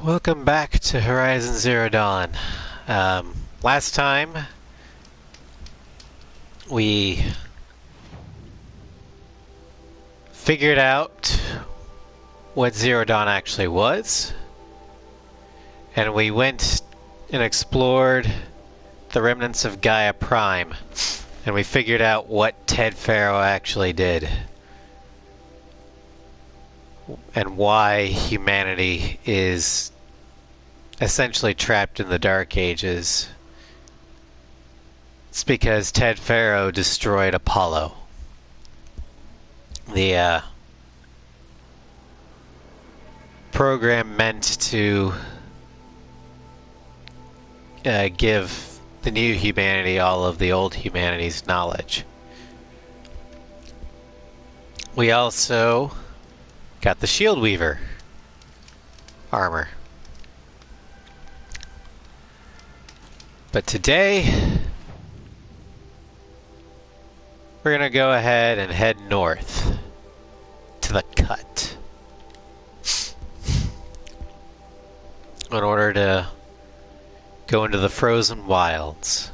Welcome back to Horizon Zero Dawn. Last time we figured out what Zero Dawn actually was, and we went and explored the remnants of Gaia Prime, and we figured out what Ted Faro actually did, and why humanity is essentially trapped in the Dark Ages. It's because Ted Faro destroyed Apollo. The program meant to give the new humanity all of the old humanity's knowledge. We also got the Shield Weaver armor. But today, we're going to go ahead and head north to the Cut in order to go into the frozen wilds.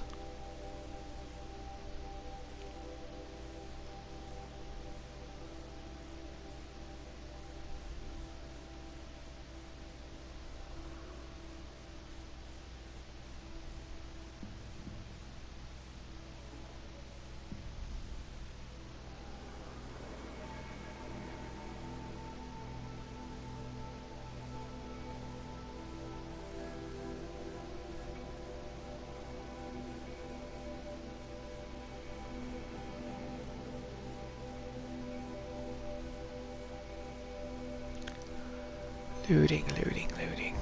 Looting, looting, looting.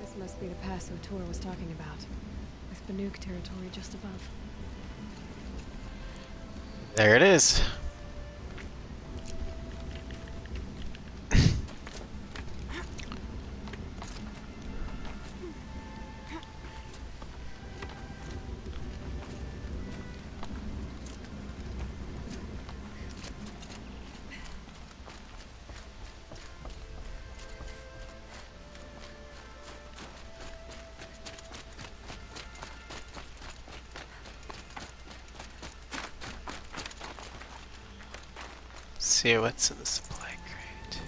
This must be the pass O'Toole was talking about, with Banuk territory just above. There it is. See what's in the supply crate.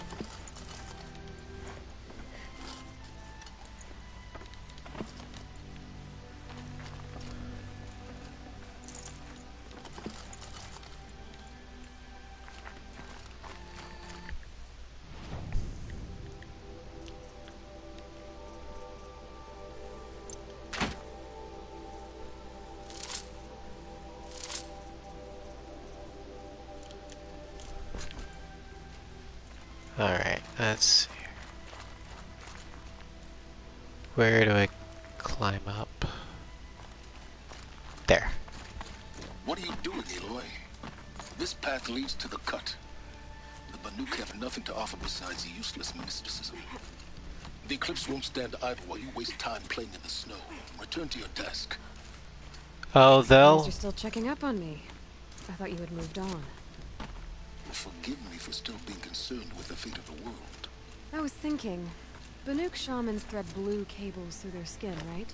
Alright, let's see. Where do I climb up? There. What are you doing, Aloy? This path leads to the Cut. The Banuk have nothing to offer besides useless mysticism. The Eclipse won't stand idle while you waste time playing in the snow. Return to your desk. Oh, they'll... You're still checking up on me. I thought you had moved on. Forgive me for still being concerned with the fate of the world. I was thinking, Banuk shamans thread blue cables through their skin, right?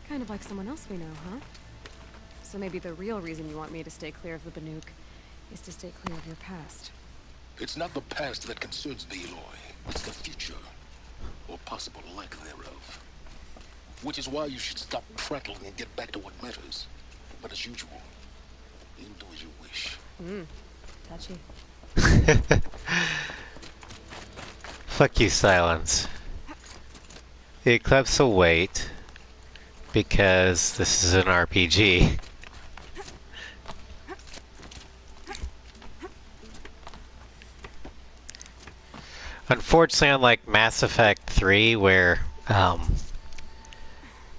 Kind of like someone else we know, huh? So maybe the real reason you want me to stay clear of the Banuk is to stay clear of your past. It's not the past that concerns me, Aloy. It's the future. Or possible lack thereof. Which is why you should stop prattling and get back to what matters. But as usual, you do as you wish. Touchy. Fuck you, Silence. The Eclipse will wait, because this is an RPG. Unfortunately, unlike Mass Effect 3, where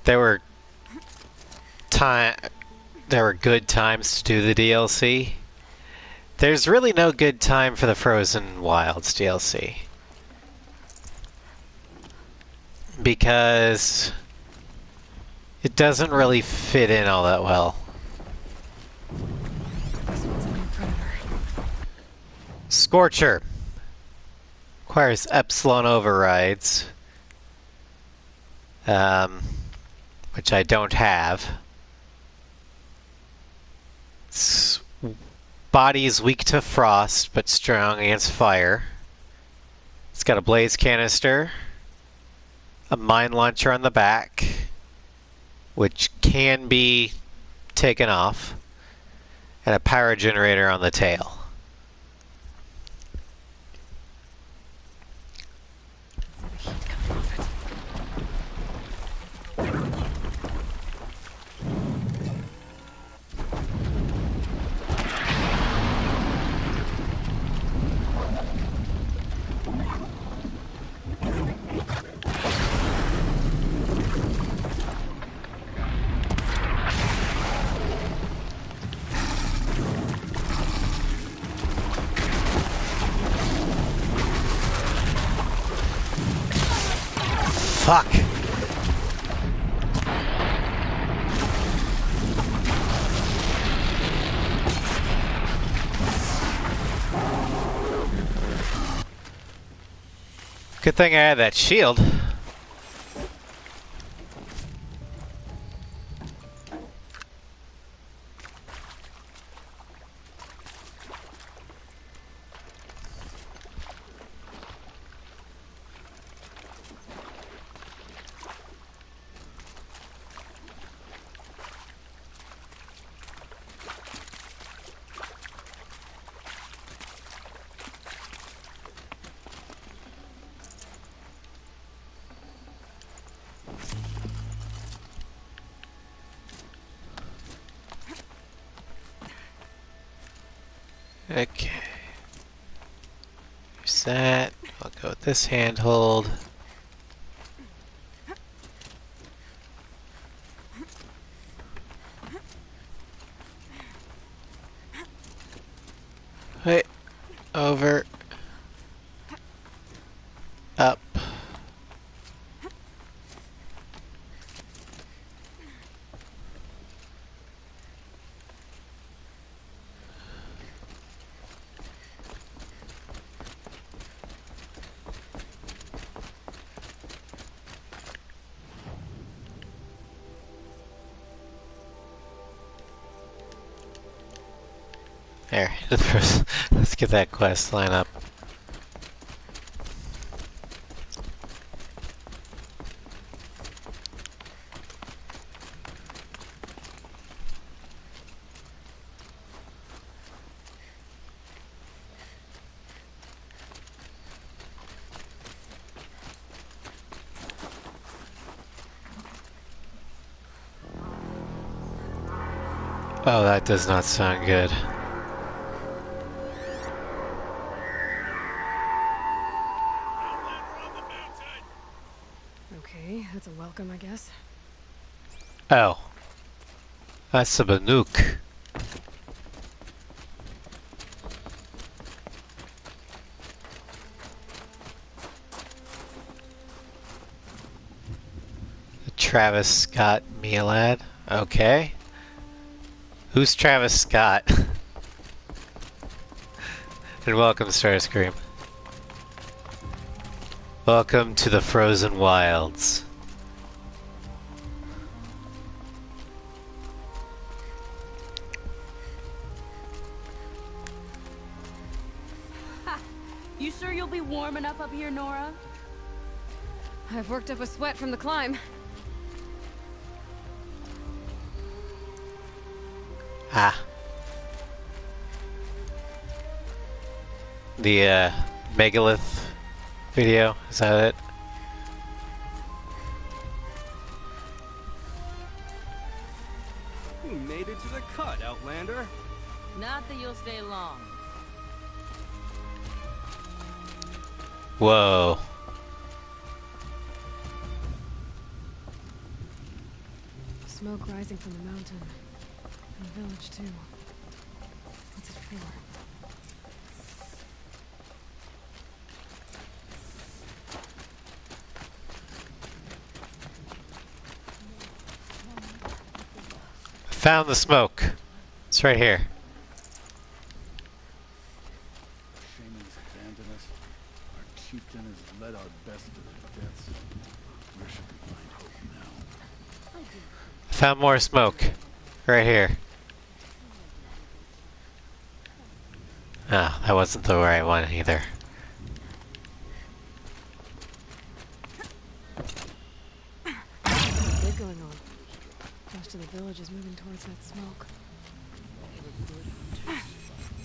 there were good times to do the DLC, there's really no good time for the Frozen Wilds DLC. Because it doesn't really fit in all that well. This one's a new predator. Scorcher. Requires Epsilon overrides. Which I don't have. Its body is weak to frost, but strong against fire. It's got a blaze canister, a mine launcher on the back, which can be taken off, and a power generator on the tail. Let's see the heat coming off it. Fuck! Good thing I had that shield. Okay. Here's that. I'll go with this handhold. Wait. Over. Up. There. Let's get that quest line up. Oh, that does not sound good. Okay, that's a welcome, I guess. Oh. That's a Banuk. Travis Scott Mealad. Okay. Who's Travis Scott? And welcome, Starscream. Welcome to the Frozen Wilds. You sure you'll be warm enough up here, Nora? I've worked up a sweat from the climb. Ah. The megalith video, is that it? You made it to the cut, Outlander. Not that you'll stay long. Whoa. Smoke rising from the mountain. And the village, too. What's it for? Found the smoke. It's right here. Shaman's abandoned us. Our chieftain has led our best to their deaths. Where should we find hope now? Found more smoke. Right here. Ah, that wasn't the right one either. What's going on? Most of the village is moving towards that smoke.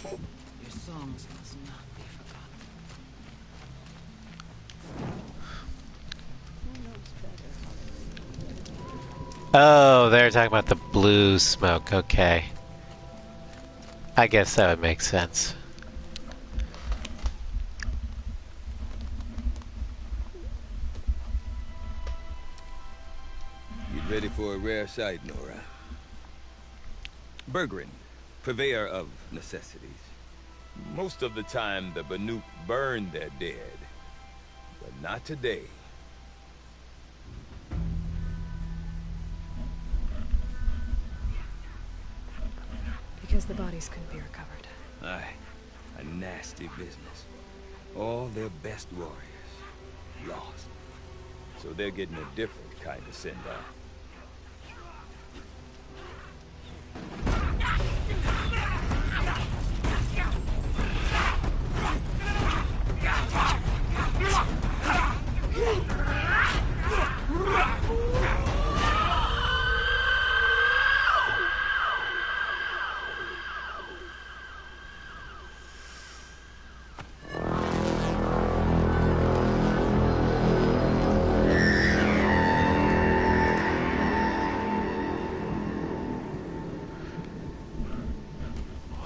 Your songs must not be forgotten. Oh, they're talking about the blue smoke. Okay. I guess that would make sense. You ready for a rare sight, Nora? Bergrin, purveyor of necessities. Most of the time, the Banuk burn their dead. But not today. Because the bodies couldn't be recovered. Aye, a nasty business. All their best warriors lost. So they're getting a different kind of send-off.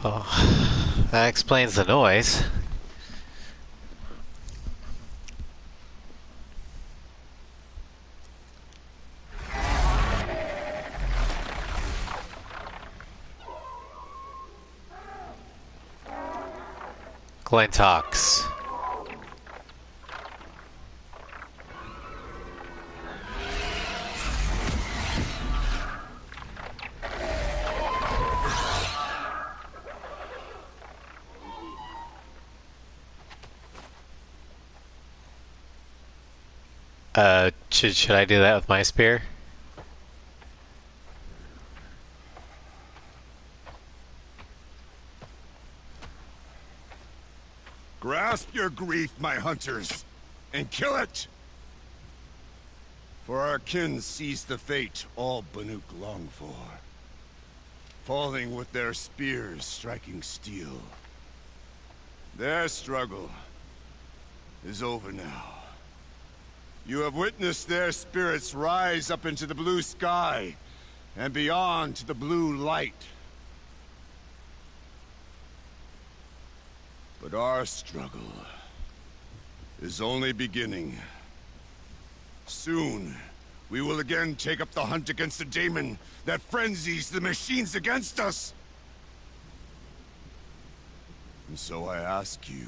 Well, that explains the noise. Glentox. Should I do that with my spear? Grasp your grief, my hunters, and kill it! For our kin sees the fate all Banuk long for. Falling with their spears striking steel. Their struggle is over now. You have witnessed their spirits rise up into the blue sky, and beyond to the blue light. But our struggle is only beginning. Soon, we will again take up the hunt against the daemon that frenzies the machines against us. And so I ask you,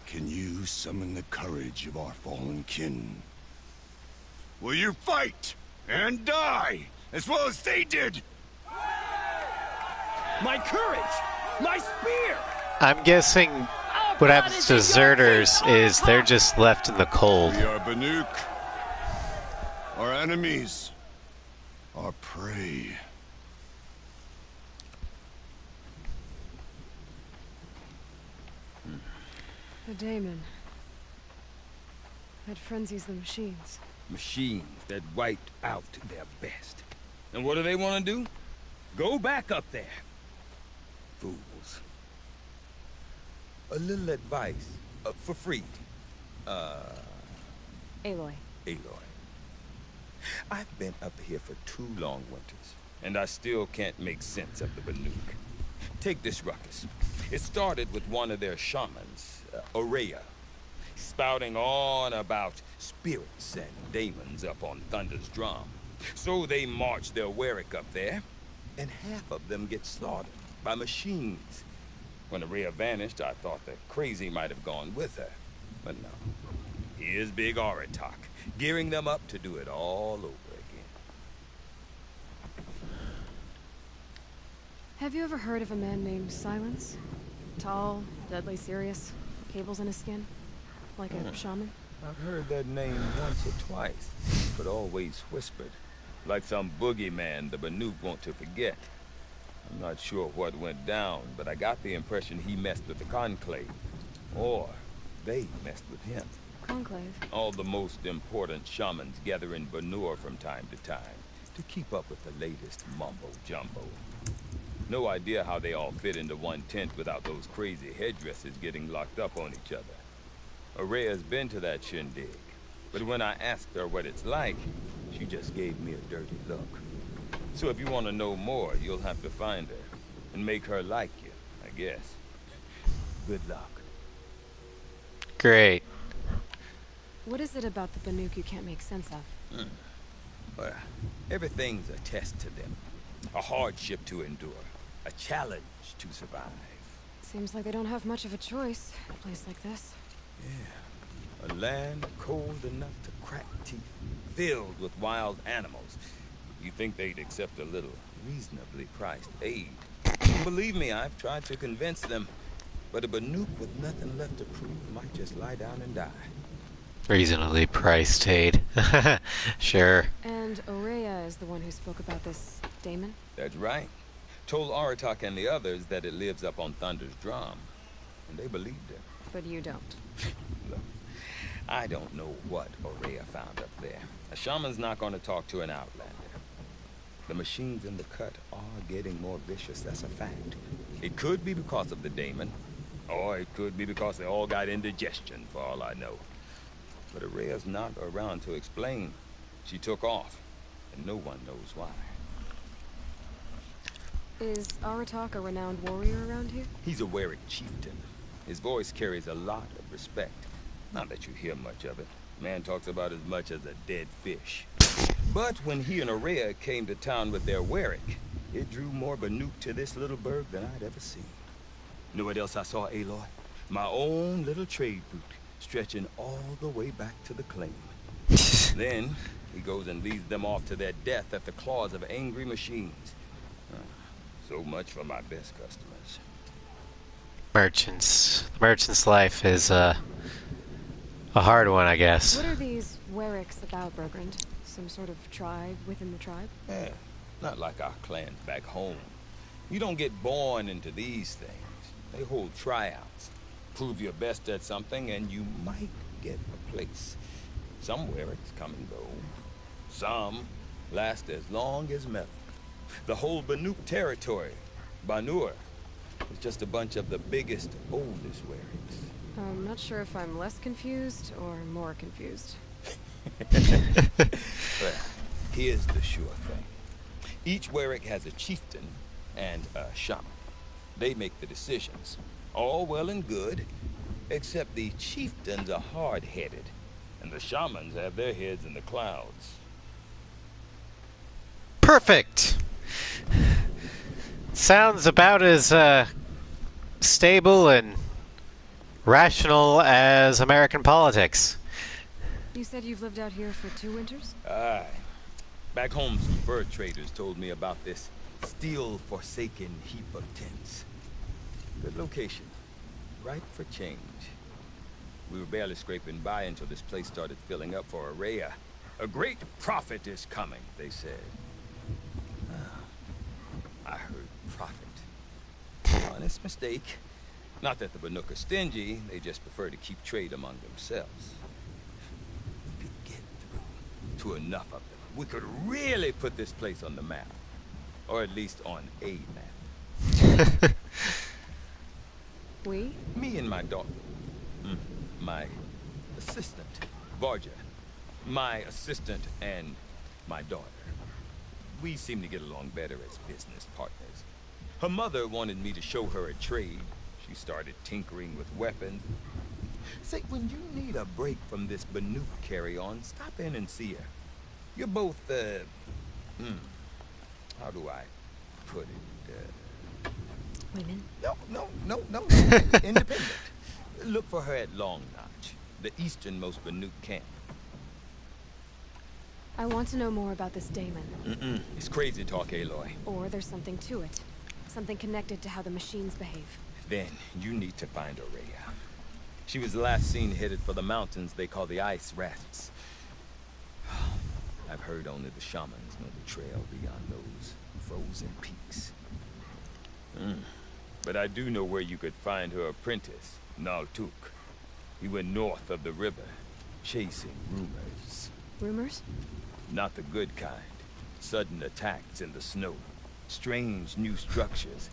can you summon the courage of our fallen kin? Will you fight and die as well as they did? My courage! My spear! I'm guessing what happens to deserters is they're just left in the cold. We are Banuk. Our enemies. Our prey. The daemon. That frenzies the machines. Machines that wiped out their best. And what do they want to do? Go back up there. Fools. A little advice, for free. Aloy. Aloy. I've been up here for 2 long winters, and I still can't make sense of the Banuk. Take this ruckus. It started with one of their shamans, Ourea. spouting on about spirits and demons up on Thunder's drum. So they march their Warwick up there, and half of them get slaughtered by machines. When Araya vanished, I thought the crazy might have gone with her. But no. Here's Big Aratak, gearing them up to do it all over again. Have you ever heard of a man named Silence? Tall, deadly serious, cables in his skin, like a shaman? I've heard that name once or twice, but always whispered, like some boogeyman the Banuk want to forget. I'm not sure what went down, but I got the impression he messed with the Conclave. Or they messed with him. Conclave? All the most important shamans gather in Banur from time to time to keep up with the latest mumbo-jumbo. No idea how they all fit into one tent without those crazy headdresses getting locked up on each other. Araya's been to that shindig, but when I asked her what it's like, she just gave me a dirty look. So if you want to know more, you'll have to find her and make her like you, I guess. Good luck. Great. What is it about the Banuk you can't make sense of? Well, everything's a test to them. A hardship to endure. A challenge to survive. Seems like they don't have much of a choice in a place like this. Yeah. A land cold enough to crack teeth, filled with wild animals. You think they'd accept a little reasonably priced aid. Believe me, I've tried to convince them. But a Banuk with nothing left to prove might just lie down and die. Reasonably priced aid. Sure. And Araya is the one who spoke about this daemon? That's right. Told Aratak and the others that it lives up on Thunder's drum. And they believed him. But you don't. Look, I don't know what Araya found up there. A shaman's not going to talk to an outlander. The machines in the cut are getting more vicious, that's a fact. It could be because of the daemon, or it could be because they all got indigestion, for all I know. But Araya's not around to explain. She took off, and no one knows why. Is Aratak a renowned warrior around here? He's a Warwick chieftain. His voice carries a lot of respect. Not that you hear much of it. Man talks about as much as a dead fish. But when he and Araya came to town with their Warwick, it drew more Banuk to this little burg than I'd ever seen. Know what else I saw, Aloy? My own little trade route, stretching all the way back to the claim. Then, he goes and leads them off to their death at the claws of angry machines. So much for my best customers. Merchant's life is a hard one, I guess. What are these Warwicks about, Bergrand? Some sort of tribe within the tribe? Yeah, not like our clans back home. You don't get born into these things. They hold tryouts. Prove your best at something and you might get a place. Some Warwicks come and go. Some last as long as Melk. The whole Banuk territory, Banur, is just a bunch of the biggest, oldest Warwicks. I'm not sure if I'm less confused or more confused. Well, here's the sure thing. Each Warwick has a chieftain and a shaman. They make the decisions. All well and good, except the chieftains are hard-headed, and the shamans have their heads in the clouds. Perfect! Sounds about as stable and rational as American politics. You said you've lived out here for 2 winters? Aye. Back home, some fur traders told me about this steel-forsaken heap of tents. Good location. Ripe for change. We were barely scraping by until this place started filling up for Araya. A great prophet is coming, they said. I heard prophet. Honest mistake. Not that the Banuk are stingy, they just prefer to keep trade among themselves. We could get through to enough of them. We could really put this place on the map. Or at least on a map. We? Me and my daughter. My assistant, Varja. My assistant and my daughter. We seem to get along better as business partners. Her mother wanted me to show her a trade. She started tinkering with weapons. Say, when you need a break from this Banuk carry-on, stop in and see her. You're both, how do I put it? Women? No. Independent. Look for her at Long Notch, the easternmost Banuk camp. I want to know more about this Damon. It's crazy talk, Aloy. Or there's something to it. Something connected to how the machines behave. Then you need to find Aurea. She was last seen headed for the mountains they call the Ice Rafts. I've heard only the shamans know the trail beyond those frozen peaks. But I do know where you could find her apprentice, Naltuk. He went north of the river, chasing rumors. Rumors? Not the good kind. Sudden attacks in the snow. Strange new structures.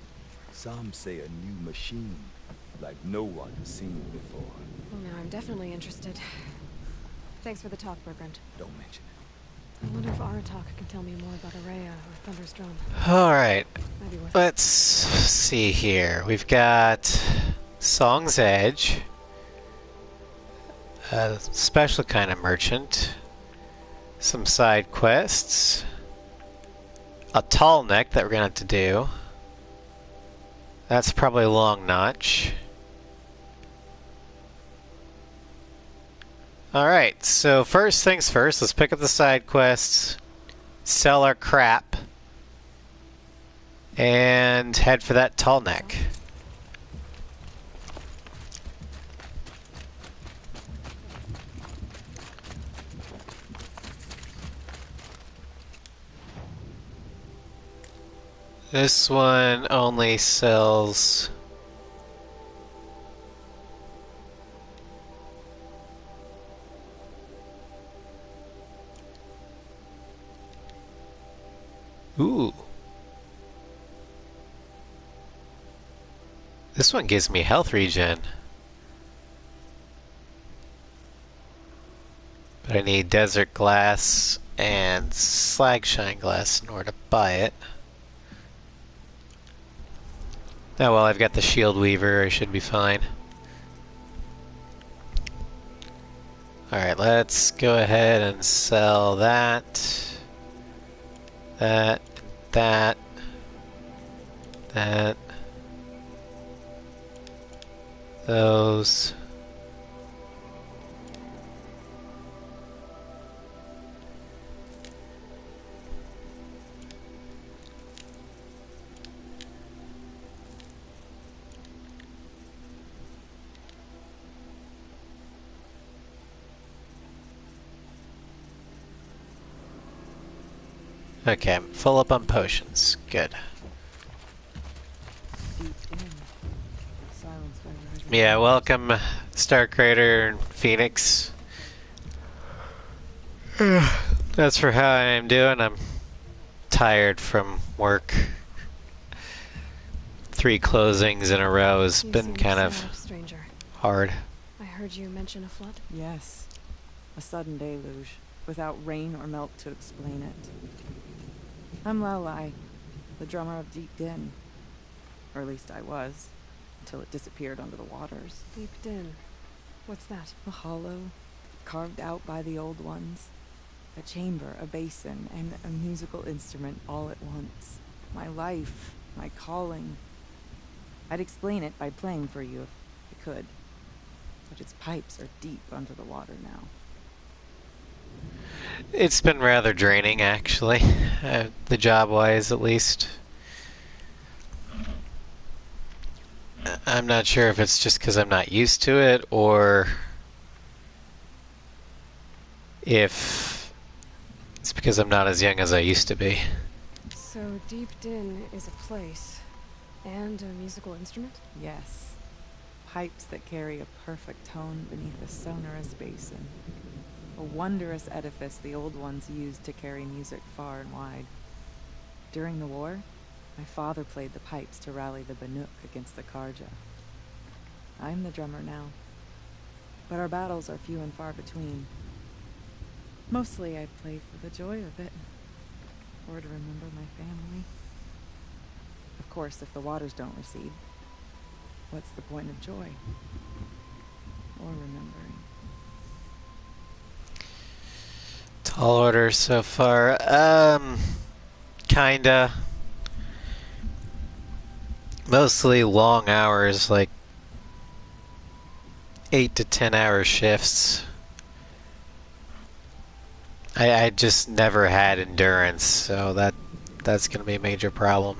Some say a new machine, like no one's seen before. Well, now I'm definitely interested. Thanks for the talk, Bergrand. Don't mention it. I wonder if Aratak can tell me more about Aurea or Thunder's Drum. Alright, Might be worth it. let's see here. We've got Song's Edge, a special kind of merchant, some side quests, a tall neck that we're gonna have to do. That's probably Long Notch. Alright, so first things first, let's pick up the side quests, sell our crap, and head for that tall neck. This one only sells... Ooh. This one gives me health regen. But I need desert glass and slagshine glass in order to buy it. Oh well, I've got the shield weaver, I should be fine. Alright, let's go ahead and sell that. That. Those. Okay, I'm full up on potions. Good. Yeah, welcome, Starcrater and Phoenix. That's for how I am doing. I'm tired from work. 3 closings in a row has You been seem kind of sad, stranger. hard. I heard you mention a flood. Yes. A sudden deluge, without rain or melt to explain it. I'm Lalai, the drummer of Deep Din. Or at least I was, until it disappeared under the waters. Deep Din. What's that? A hollow, carved out by the old ones. A chamber, a basin, and a musical instrument all at once. My life, my calling. I'd explain it by playing for you if I could. But its pipes are deep under the water now. It's been rather draining, actually. The job-wise, at least. I'm not sure if it's just because I'm not used to it, or if it's because I'm not as young as I used to be. So Deep Din is a place. And a musical instrument? Yes. Pipes that carry a perfect tone beneath a sonorous basin. A wondrous edifice the old ones used to carry music far and wide. During the war, my father played the pipes to rally the Banuk against the Karja. I'm the drummer now, but our battles are few and far between. Mostly I play for the joy of it, or to remember my family. Of course, if the waters don't recede, what's the point of joy? or remembering. Tall order so far. Kinda. Mostly long hours, like 8 to 10 hour shifts. I just never had endurance, so that's gonna be a major problem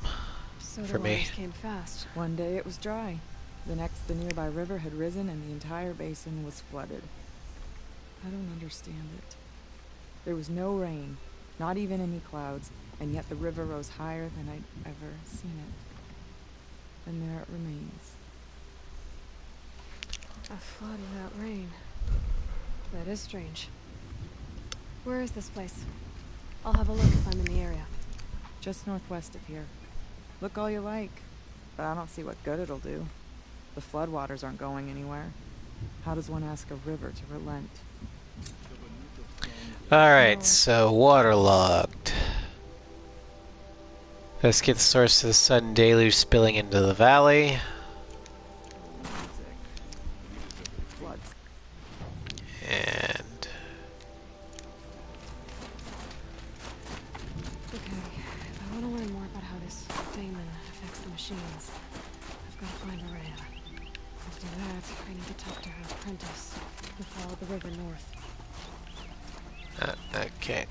So for the me. waters came fast. One day it was dry. The next, the nearby river had risen and the entire basin was flooded. I don't understand it. There was no rain, not even any clouds, and yet the river rose higher than I'd ever seen it. And there it remains. A flood without rain. That is strange. Where is this place? I'll have a look if I'm in the area. Just northwest of here. Look all you like, but I don't see what good it'll do. The floodwaters aren't going anywhere. How does one ask a river to relent? Alright, so waterlogged. Let's get the source of the sudden deluge spilling into the valley. Floods. And Okay, if I want to learn more about how this daemon affects the machines, I've got to find Araya. To do that, I need to talk to her apprentice, who followed the river north. okay.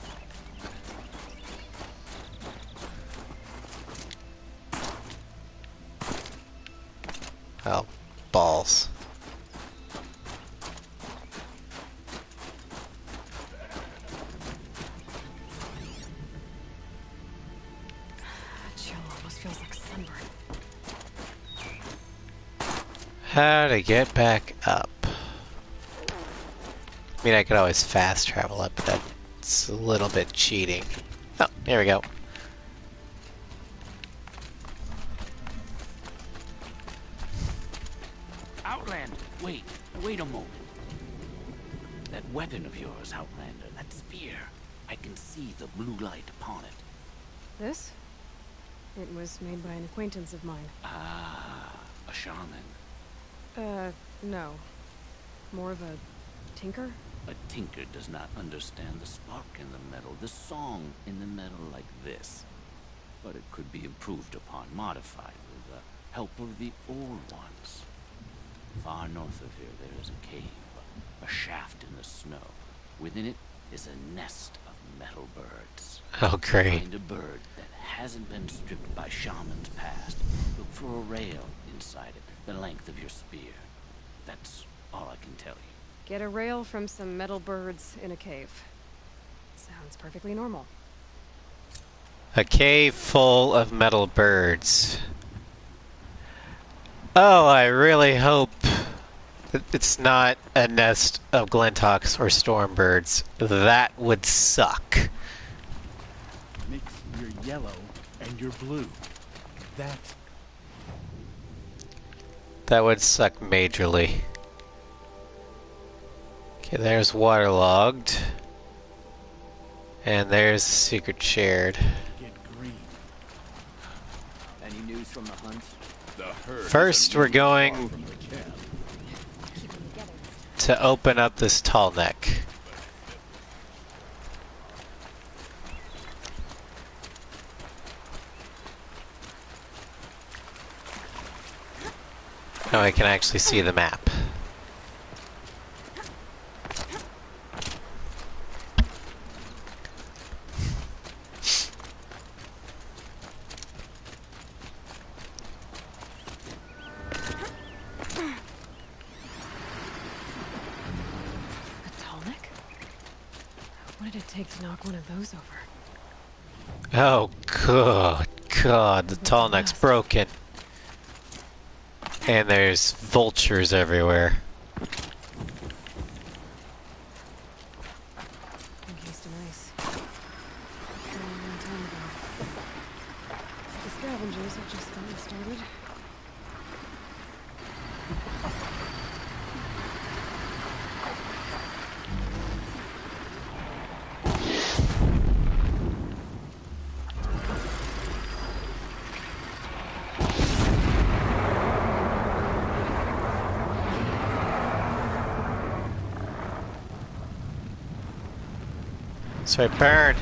Oh, balls. That chill almost feels like sunburn. How to get back up. I mean, I could always fast travel up, but that's a little bit cheating. Oh, here we go. Outlander, wait a moment. That weapon of yours, Outlander, that spear. I can see the blue light upon it. This? It was made by an acquaintance of mine. Ah, a shaman. No. More of a tinker? A tinker does not understand the spark in the metal, the song in the metal like this. But it could be improved upon, modified with the help of the old ones. Far north of here there is a cave, a shaft in the snow. Within it is a nest of metal birds. Oh, great. Find a bird that hasn't been stripped by shamans past. Look for a rail inside it, the length of your spear. That's all I can tell you. Get a rail from some metal birds in a cave. Sounds perfectly normal. A cave full of metal birds. Oh, I really hope that it's not a nest of Glinthawks or Stormbirds. That would suck. Mix your yellow and your blue. That would suck majorly. Okay, there's waterlogged. And there's secret shared. Get green. Any news from the hunt? The herd First, we're going From the camp. Keep them together. to open up this tall neck. Now I can actually see the map. A tall neck? What did it take to knock one of those over? Oh, good God, the tall neck's broken. And there's vultures everywhere. Encased in ice. A long time ago. The scavengers have just gotten started. So burn.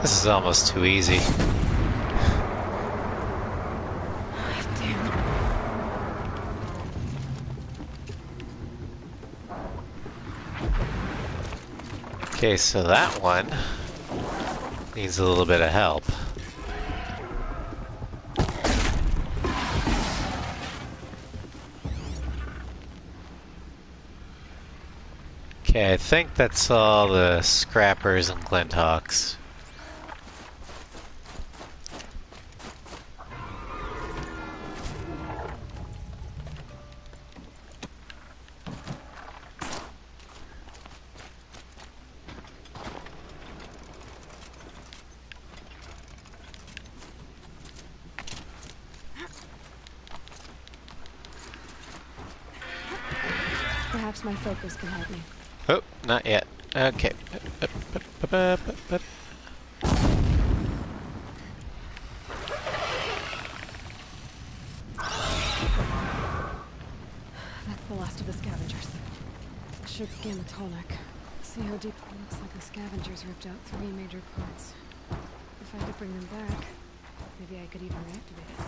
This is almost too easy. Okay, so that one needs a little bit of help. Okay, I think that's all the scrappers and Glinthawks. Perhaps my focus can help me. Oh, not yet. Okay. That's the last of the scavengers. I should scan the Tolnek. See how deep. Looks like the scavengers ripped out 3 major parts. If I could bring them back, maybe I could even reactivate it.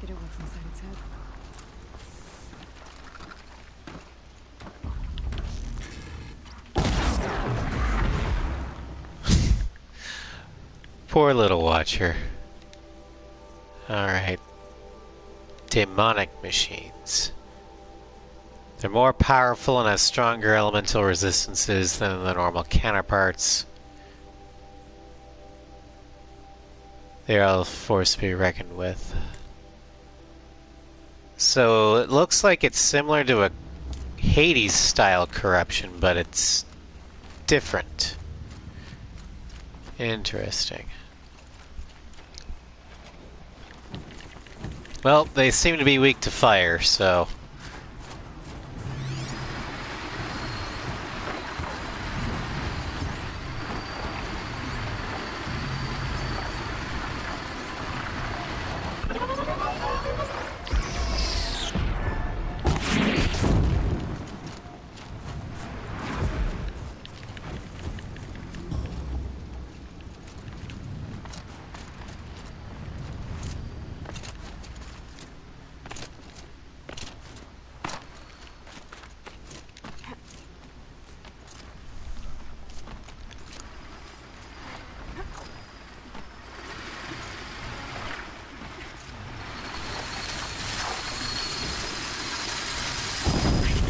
Get at what's inside its head. Poor little watcher. Alright. Demonic machines. They're more powerful and have stronger elemental resistances than the normal counterparts. They are a force to be reckoned with. So it looks like it's similar to a Hades style corruption, but it's different. Interesting. Well, they seem to be weak to fire, so...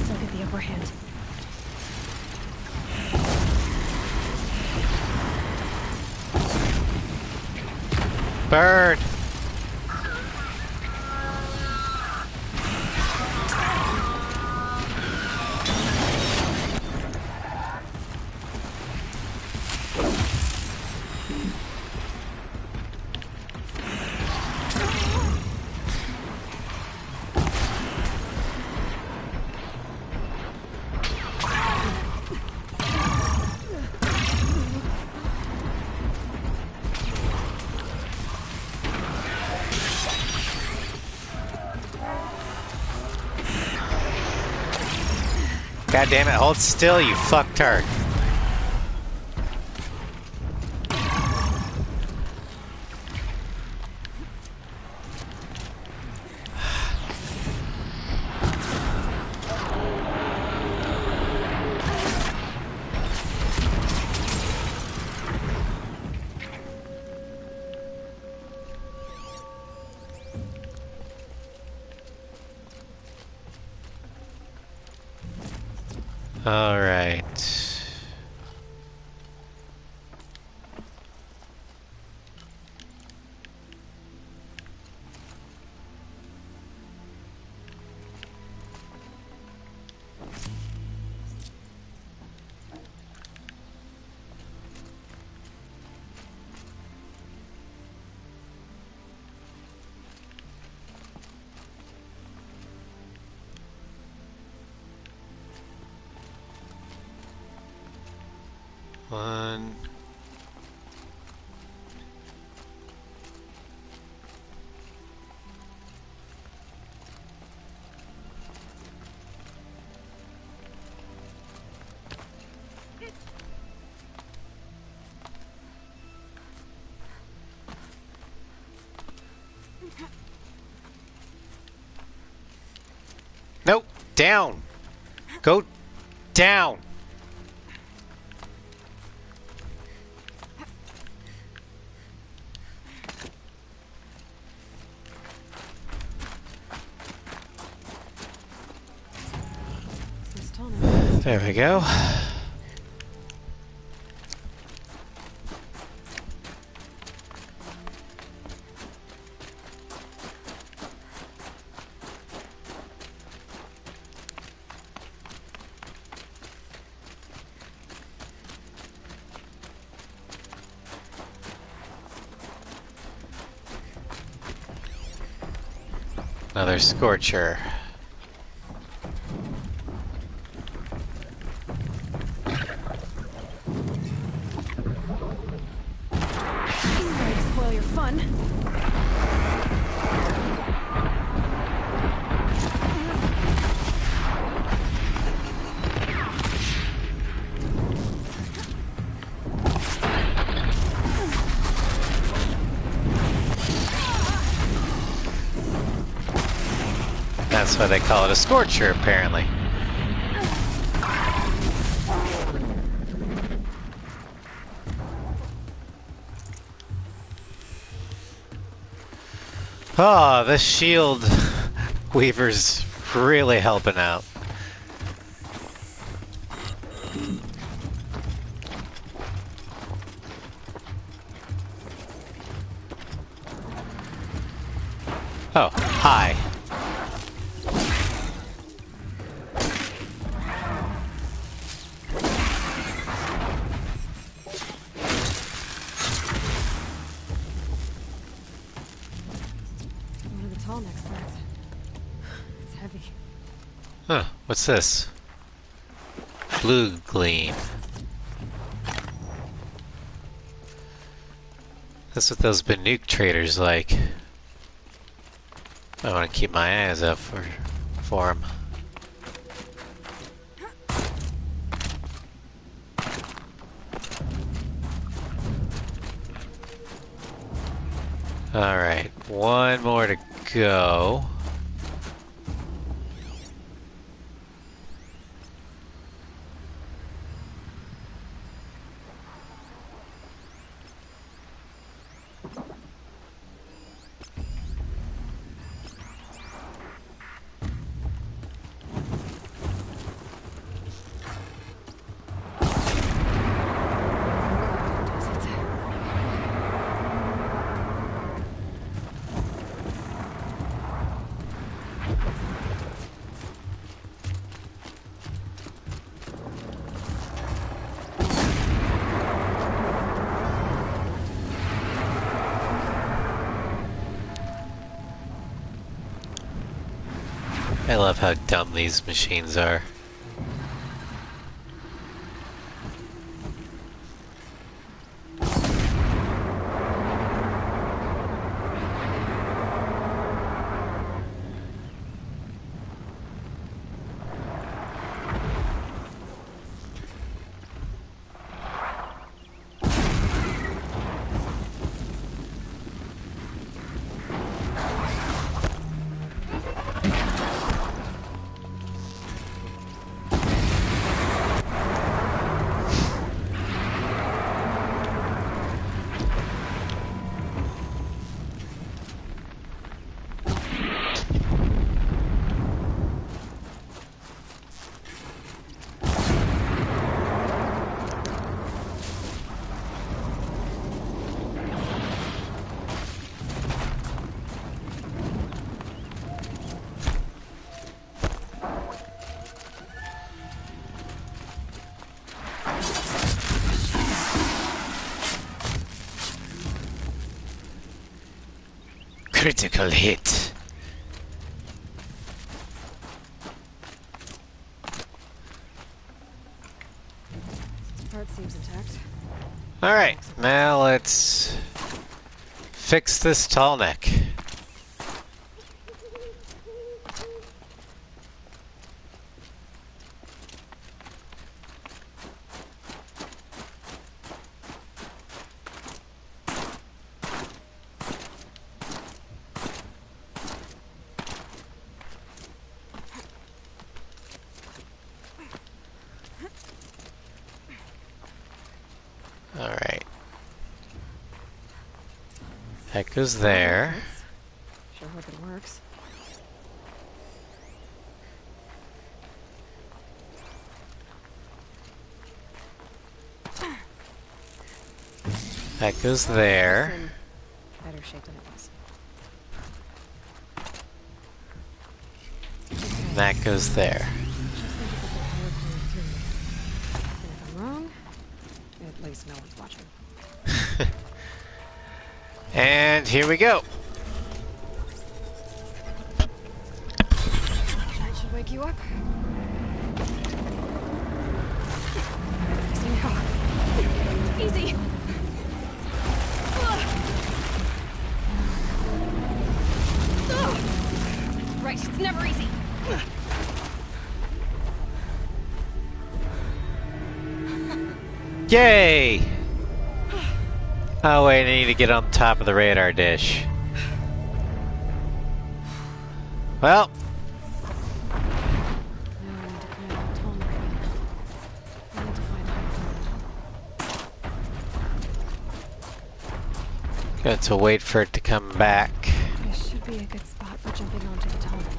Still get the upper hand. Burn! God damn it, hold still, you fucktard. All right. One. Nope. Down. Go down. This tonic. There we go. Another scorcher. Sorry to spoil your fun. That's why they call it a scorcher, apparently. Oh, this shield weaver's really helping out. Oh, hi. One of the tall next parts. It's heavy. Huh, what's this? Blue gleam. That's what those Banuk traders like. I want to keep my eyes up for them. Alright, one more to go. I love how dumb these machines are. Critical hit. This part seems intact. artifact. Alright, now let's fix this tall neck. Alright. That goes there. Sure hope it works. That goes there. It's in better shape than it was. And that goes there. Just think of the power coming through. And if I'm wrong, at least no one's watching. And here we go. That should wake you up. Easy now. Easy. Right, it's never easy. Yay! Oh wait, I need to get on top of the radar dish. Well. Now I need to climb that tall neck again. I need to find Hyde. Got to wait for it to come back. This should be a good spot for jumping onto the tall neck.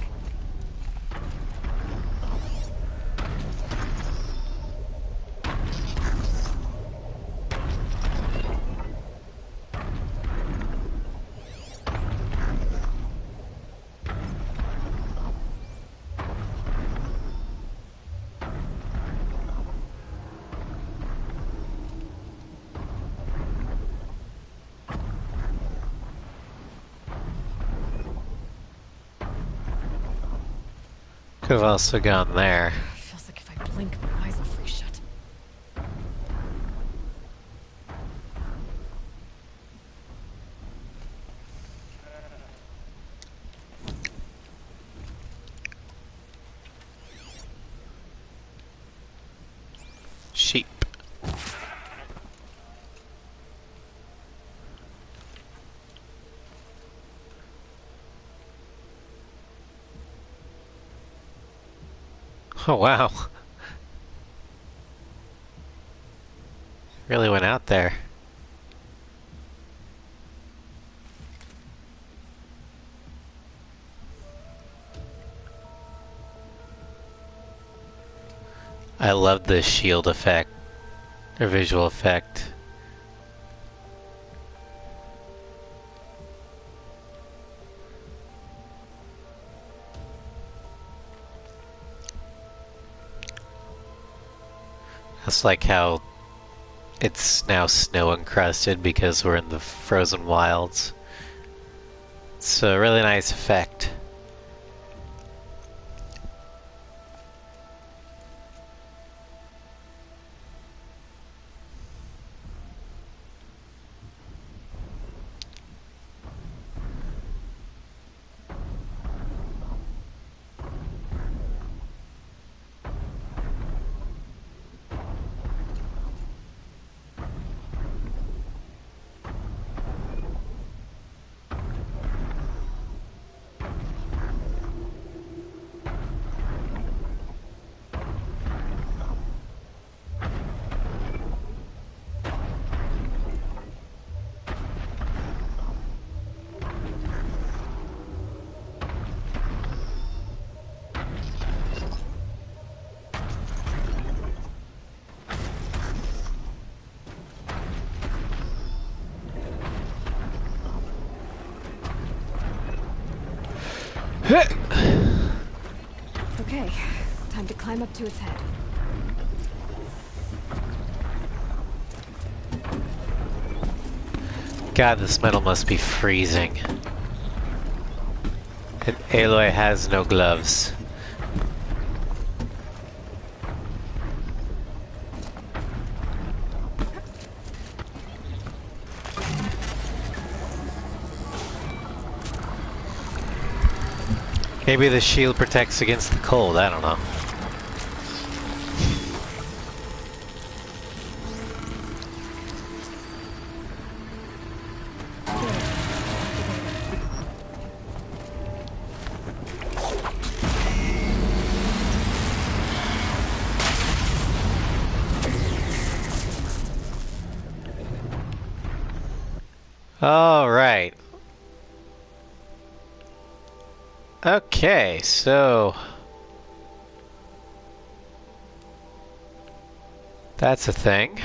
Could have also gone there. Feels like if I blink, my eyes will freeze shut. Sheep. Oh wow. Really went out there. I love the shield effect, or visual effect. It's like how it's now snow encrusted because we're in the frozen wilds. It's a really nice effect. Okay, time to climb up to its head. God, this metal must be freezing. And Aloy has no gloves. Maybe the shield protects against the cold, I don't know. All right. Okay, so that's a thing.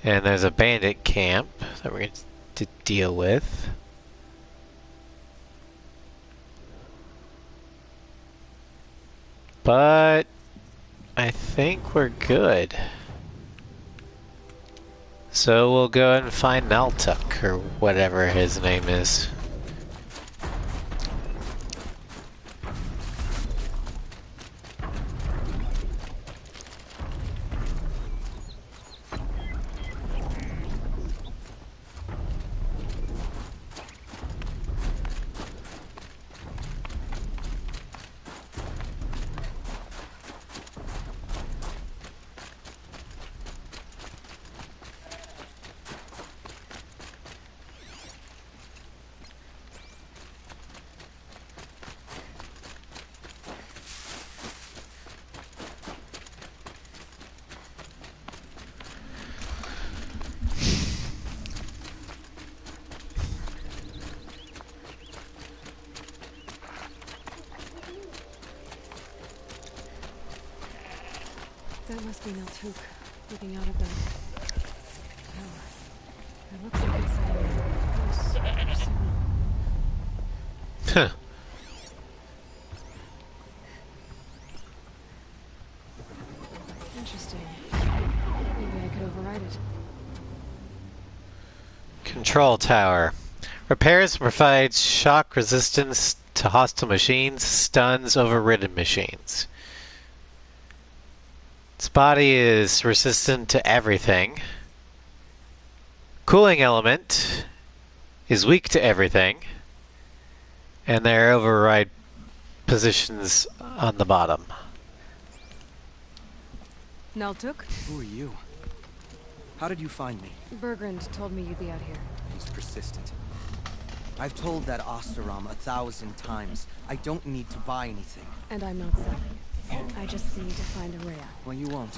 And there's a bandit camp that we're going to deal with. But I think we're good. So we'll go and find Naltuk, or whatever his name is. That must be Naltuk, looking out of the tower. It looks like it's setting a signal. Huh. Interesting. Maybe I could override it. Control tower. Repairs, provides shock resistance to hostile machines, stuns overridden machines. Its body is resistant to everything. Cooling element is weak to everything. And their override positions on the bottom. Naltuk? Who are you? How did you find me? Bergrand told me you'd be out here. He's persistent. I've told that Oseram 1,000 times. I don't need to buy anything. And I'm not selling. I just need to find Ourea. Well, you won't.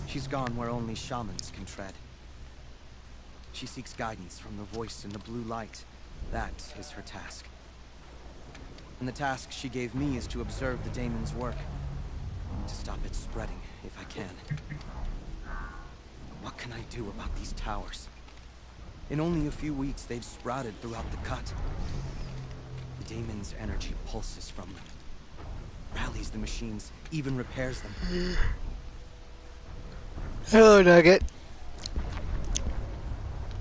She's gone where only shamans can tread. She seeks guidance from the voice in the blue light. That is her task. And the task she gave me is to observe the daemon's work. To stop it spreading, if I can. What can I do about these towers? In only a few weeks, they've sprouted throughout the cut. The daemon's energy pulses from them. Rallies the machines, even repairs them. Hello, Nugget.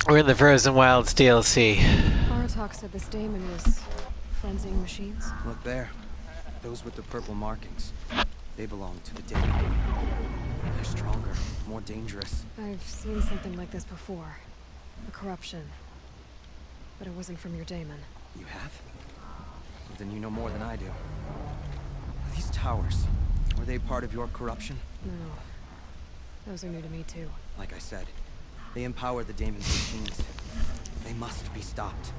We're in the Frozen Wilds DLC. Aratak said this daemon was frenzying machines. Look there. Those with the purple markings. They belong to the daemon. They're stronger, more dangerous. I've seen something like this before. A corruption. But it wasn't from your daemon. You have? Well, then you know more than I do. These towers, were they part of your corruption? No. Those are new to me too. Like I said, they empower the daemon's machines. They must be stopped.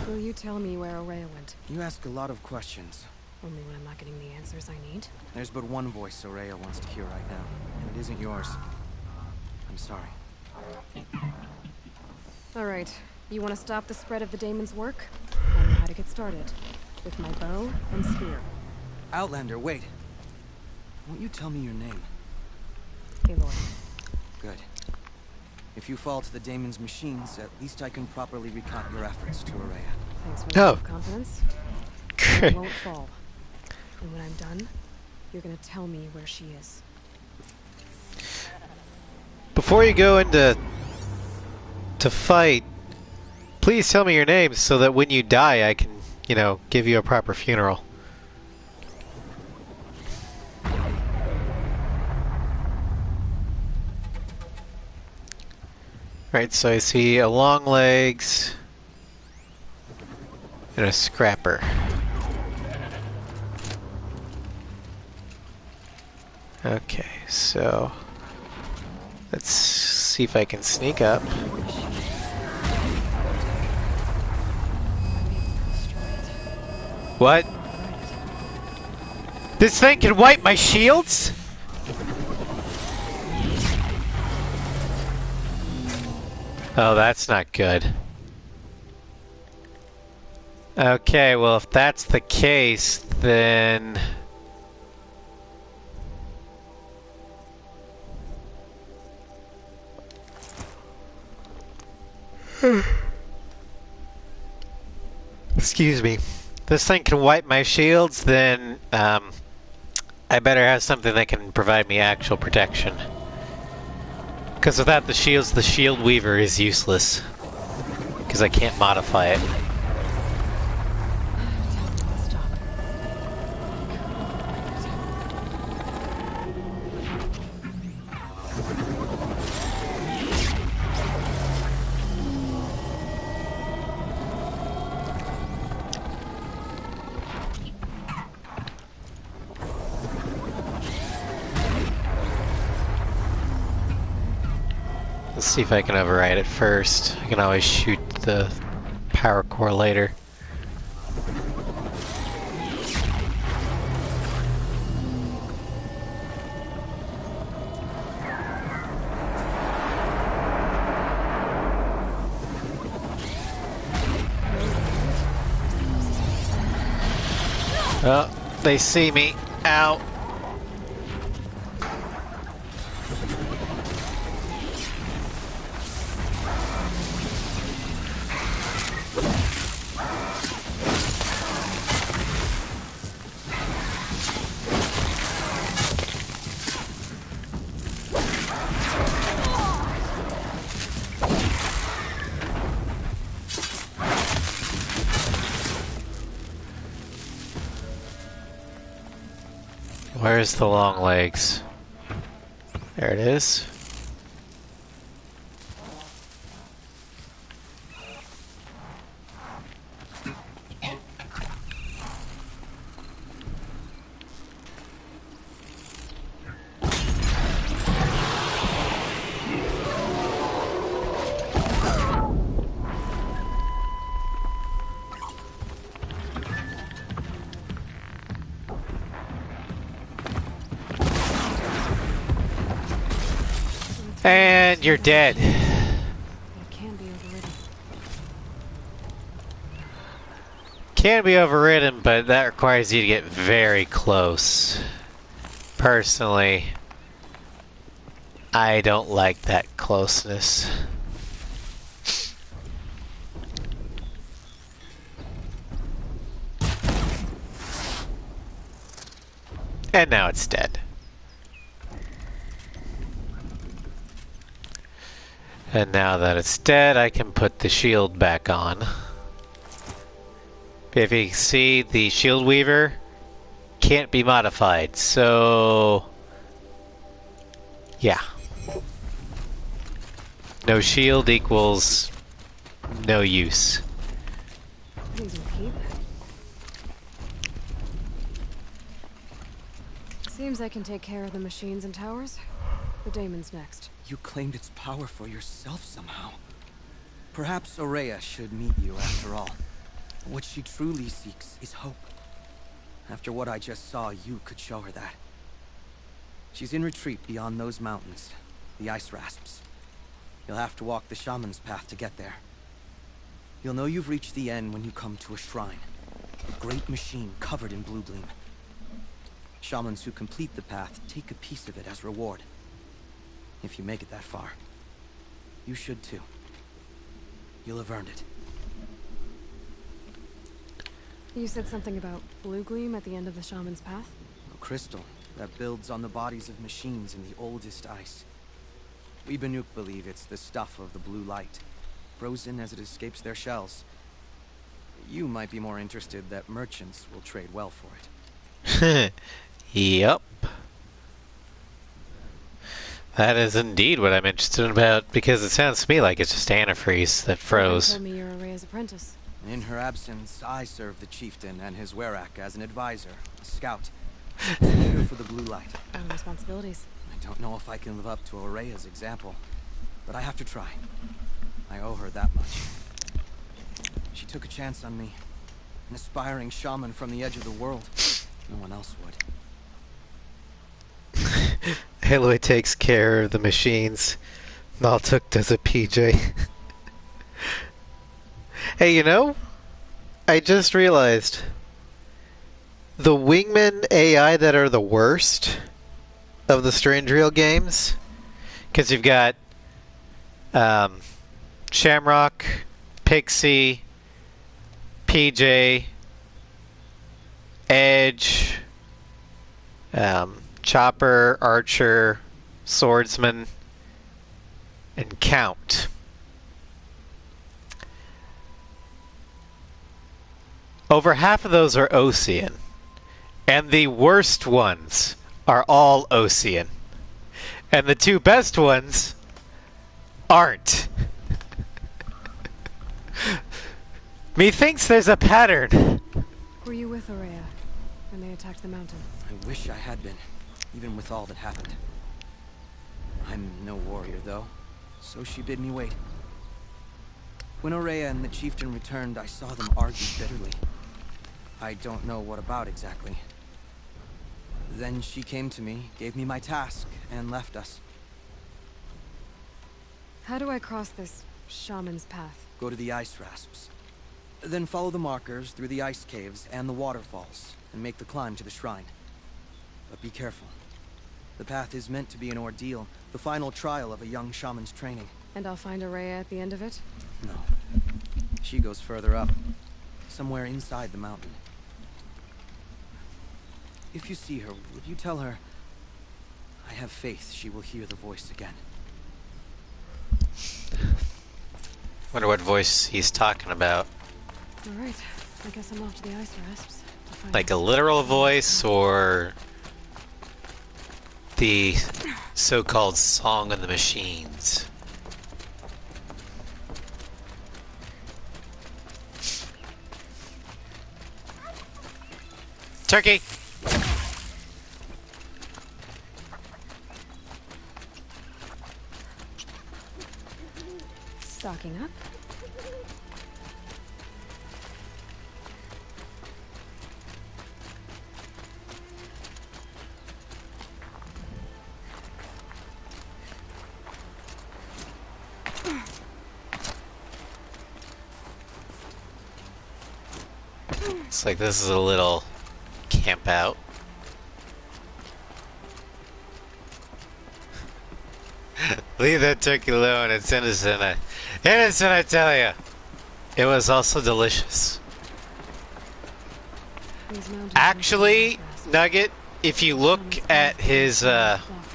Will you tell me where Ourea went? You ask a lot of questions. Only when I'm not getting the answers I need. There's but one voice Ourea wants to hear right now, and it isn't yours. I'm sorry. Alright, you want to stop the spread of the daemon's work? I know how to get started. With my bow and spear. Outlander, wait. Won't you tell me your name? Aloy. Good. If you fall to the daemon's machines, at least I can properly recount your efforts to Ourea. Thanks for your confidence. I won't fall. And when I'm done, you're gonna tell me where she is. Before you go into fight, please tell me your name so that when you die I can, give you a proper funeral. Right, so I see a long legs and a scrapper. Okay, so let's see if I can sneak up. What? This thing can wipe my shields? Oh, that's not good. Okay, well, if that's the case, then... Excuse me. This thing can wipe my shields, then I better have something that can provide me actual protection. Because without the shields, the shield weaver is useless. Because I can't modify it. Let's see if I can override it first. I can always shoot the power core later. Oh, they see me. Ow. Where's the long legs? There it is. And you're dead. It can be overridden. Can be overridden, but that requires you to get very close. Personally, I don't like that closeness. And now it's dead. And now that it's dead, I can put the shield back on. If you can see, the shield weaver can't be modified, so... yeah. No shield equals no use. These will keep. Seems I can take care of the machines and towers. The daemon's next. You claimed its power for yourself somehow. Perhaps Ourea should meet you after all. What she truly seeks is hope. After what I just saw, you could show her that. She's in retreat beyond those mountains, the ice rasps. You'll have to walk the shaman's path to get there. You'll know you've reached the end when you come to a shrine. A great machine covered in blue gleam. Shamans who complete the path take a piece of it as reward. If you make it that far, you should too. You'll have earned it. You said something about blue gleam at the end of the shaman's path? A crystal that builds on the bodies of machines in the oldest ice. We Banuk believe it's the stuff of the blue light, frozen as it escapes their shells. You might be more interested that merchants will trade well for it. Yep. That is indeed what I'm interested about, because it sounds to me like it's just antifreeze that Someone froze. told me you're Araya's apprentice. In her absence, I serve the chieftain and his werak as an advisor, a scout, eager for the blue light. And responsibilities. I don't know if I can live up to Araya's example, but I have to try. I owe her that much. She took a chance on me, an aspiring shaman from the edge of the world. No one else would. Aloy takes care of the machines. Maltuk does a PJ. Hey, you know, I just realized the wingman AI that are the worst of the Strange Reel games, because you've got Shamrock, Pixie, PJ, Edge, Chopper, Archer, Swordsman, and Count. Over half of those are Osean, and the worst ones are all Osean, and the two best ones aren't. Methinks there's a pattern. Were you with Araya when they attacked the mountain? I wish I had been, even with all that happened. I'm no warrior, though, so she bid me wait. When Araya and the chieftain returned, I saw them argue bitterly. I don't know what about exactly. Then she came to me, gave me my task, and left us. How do I cross this shaman's path? Go to the ice rasps. Then follow the markers through the ice caves and the waterfalls, and make the climb to the shrine. But be careful. The path is meant to be an ordeal, the final trial of a young shaman's training. And I'll find Araya at the end of it? No. She goes further up, somewhere inside the mountain. If you see her, would you tell her, I have faith she will hear the voice again. Wonder what voice he's talking about. Alright, I guess I'm off to the ice rasps. to find Like out. a literal voice, or the so-called Song of the Machines? Turkey! Stocking up. Looks like this is a little camp out. Leave that turkey alone, it's innocent. Innocent, I tell you! It was also delicious. These mountains Actually, are fast. Nugget, if you look at his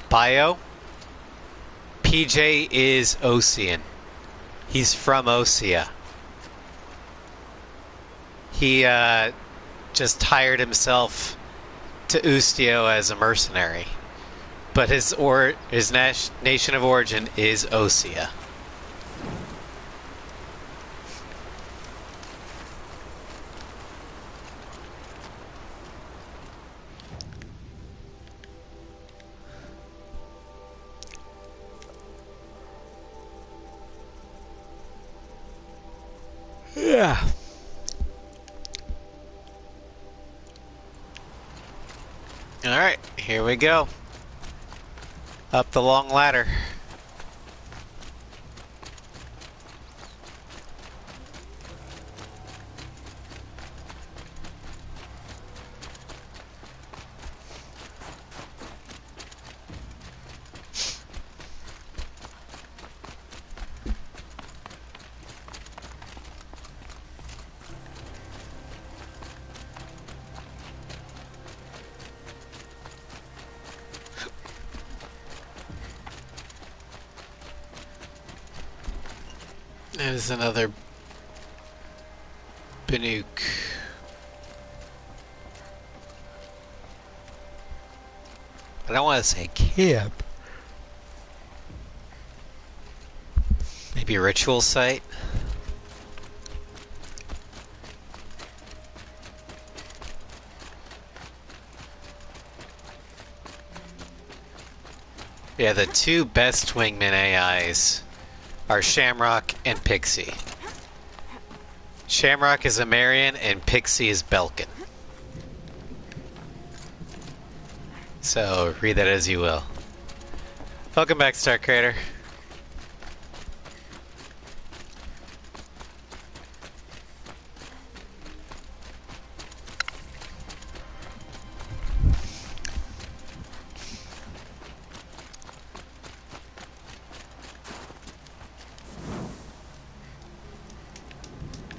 bio, PJ is Osean. He's from Osea. He just hired himself to Ustio as a mercenary. But his nation of origin is Osea. Yeah. Alright, here we go. Up the long ladder. There's another Banuk. I don't want to say camp. creepy ritual site. Yeah, the two best wingman AIs are Shamrock and Pixie. Shamrock is Amarian and Pixie is Belkin. So, read that as you will. Welcome back, Star Crater.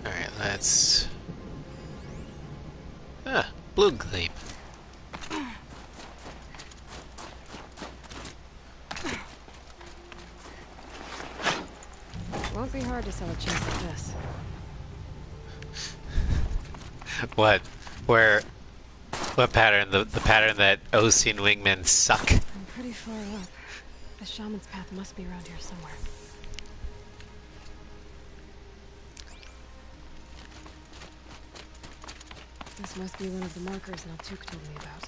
Alright, let's... Blue Gleam. Won't be hard to sell a chance like this. What? What pattern? The pattern that Osean wingmen suck. I'm pretty far up. The shaman's path must be around here somewhere. This must be one of the markers Naltuk told me about.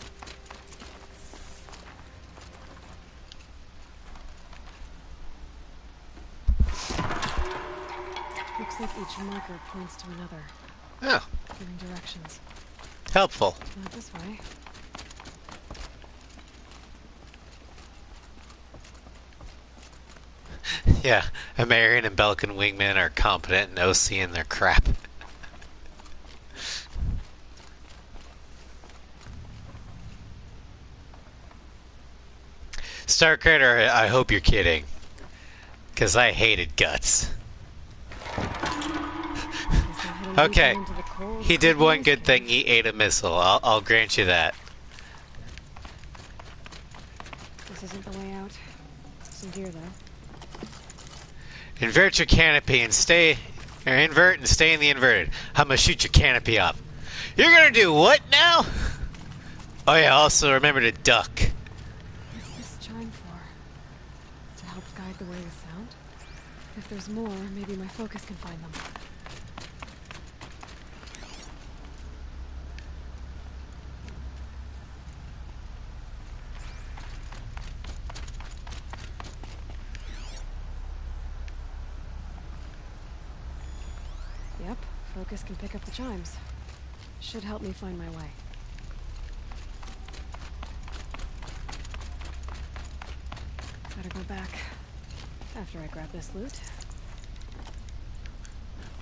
Looks like each marker points to another, Oh, giving directions. helpful. Not this way. Yeah, Amarian and Belkin wingmen are competent and Osean their crap. Star Crater, I hope you're kidding. Because I hated Guts. Okay, he did one good thing. He ate a missile. I'll grant you that. This isn't the way out. Some gear, though. Invert your canopy and stay... Or invert and stay in the inverted. I'm gonna shoot your canopy up. You're gonna do what now? Oh yeah, also remember to duck. What's this chime for? To help guide the way with sound? If there's more, maybe my focus can find them. Yep, focus can pick up the chimes. Should help me find my way. Better go back after I grab this loot.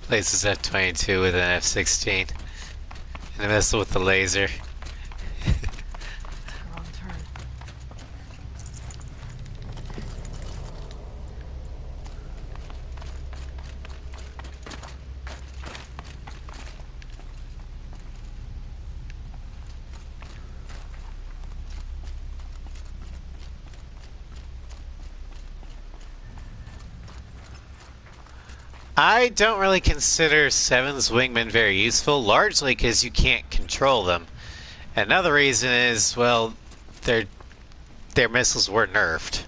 Places F-22 with an F-16. And a missile with the laser. Wrong turn. I don't really consider 7's wingmen very useful, largely because you can't control them. Another reason is, well, their missiles were nerfed.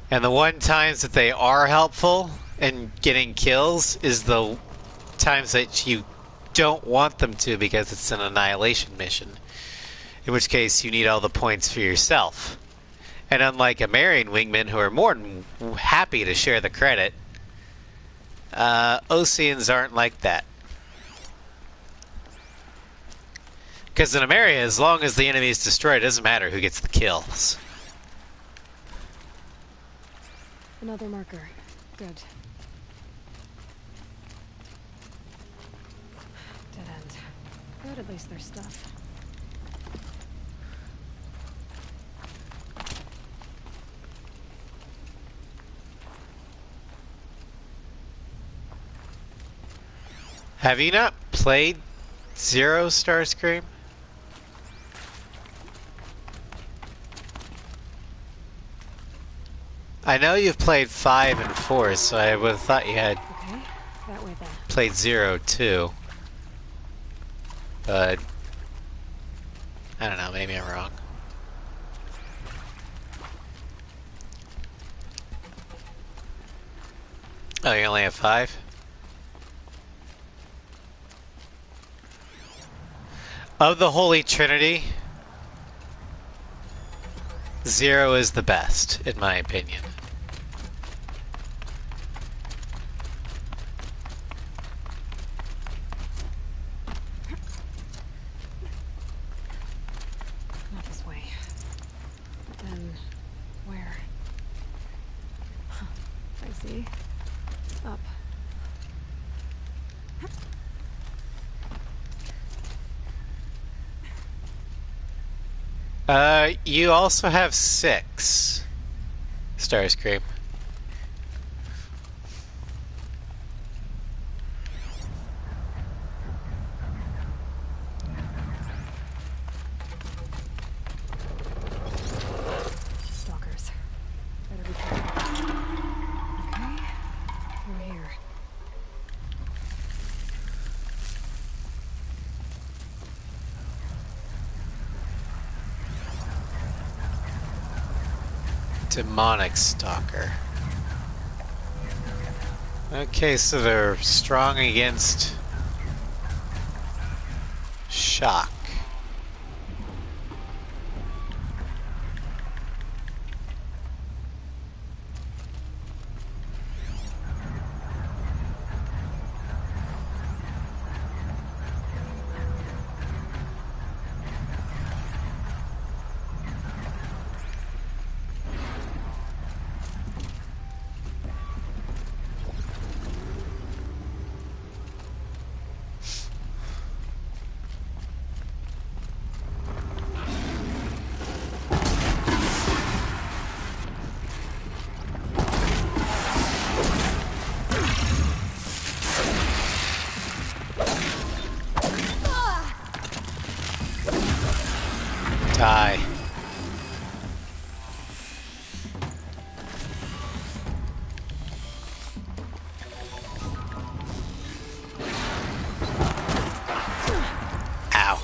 And the one times that they are helpful in getting kills is the times that you don't want them to because it's an annihilation mission. In which case you need all the points for yourself. And unlike Amarian wingmen, who are more than happy to share the credit, Oseans aren't like that. Because in Amaria, as long as the enemy is destroyed, it doesn't matter who gets the kills. Another marker. Good. Dead end. Good, at least there's stuff. Have you not played Zero Starscream? I know you've played 5 and 4, so I would have thought you had Okay, that way then. played 0 too. But I don't know, maybe I'm wrong. Oh, you only have 5? Of the Holy Trinity, 0 is the best, in my opinion. Not this way. Then where? Huh. I see. Up. You also have 6, Starscream. Stalkers. Better be careful. Okay. Through here. Demonic Stalker. Okay, so they're strong against shock. Die. Ow.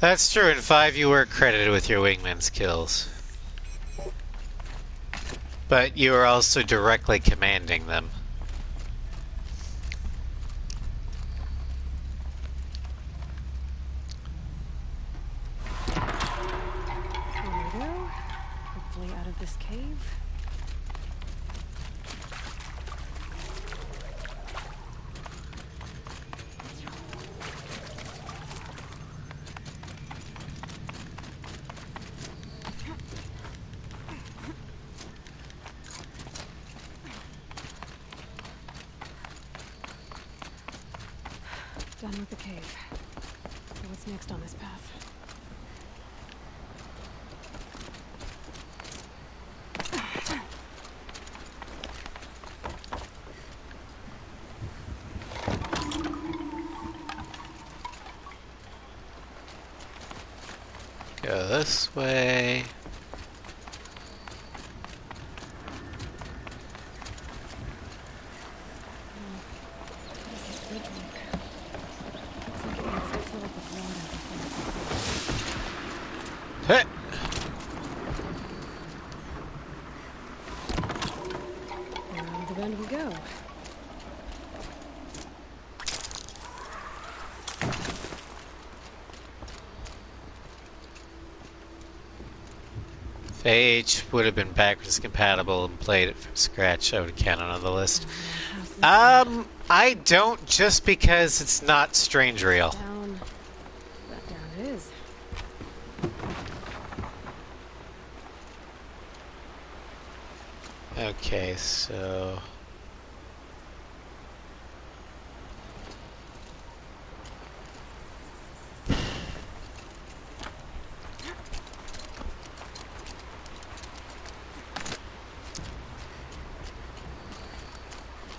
That's true, in 5 you were credited with your wingman's kills. But you were also directly commanding them. Here we go. Hopefully out of this cave. Done with the cave. So what's next on this path? Go this way. What does this bridge work? Looks like it needs to fill up with water before Heh. around the bend we go. If AH would have been backwards compatible and played it from scratch, I would count another list. I don't, just because it's not Strange Reel. Down. That down it is. Okay, so...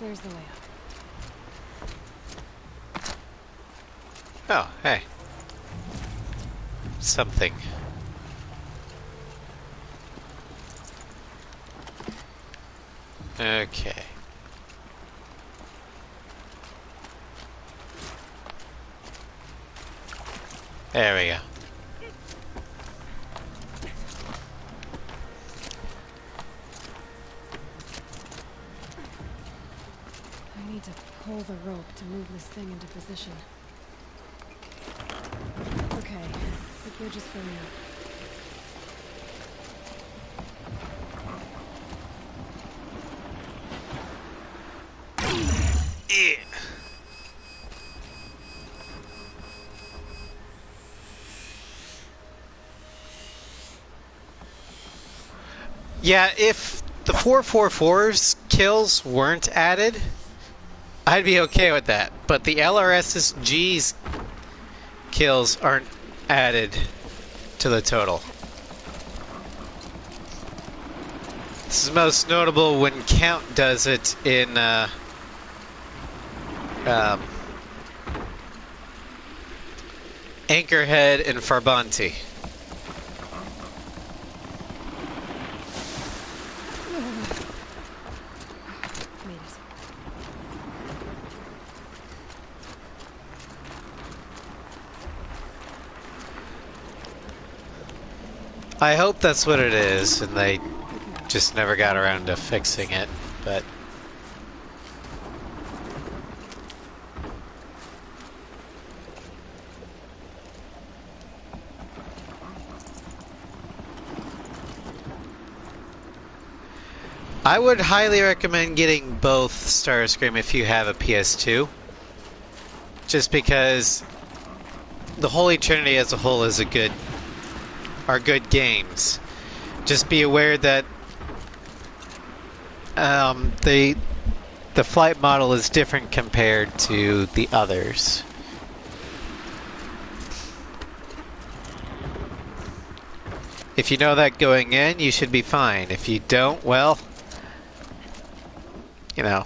There's the layout. Oh, hey. Something. Okay. There we go. I need to pull the rope to move this thing into position. Okay, the bridge is filling up. Yeah, if the 444's kills weren't added, I'd be okay with that. But the LRS's kills aren't added to the total. This is most notable when Count does it in Anchorhead and Farbanti. I hope that's what it is, and they just never got around to fixing it, but... I would highly recommend getting both Starscream if you have a PS2. Just because the Holy Trinity as a whole is are good games. Just be aware that the flight model is different compared to the others. If you know that going in, you should be fine. If you don't, well, you know.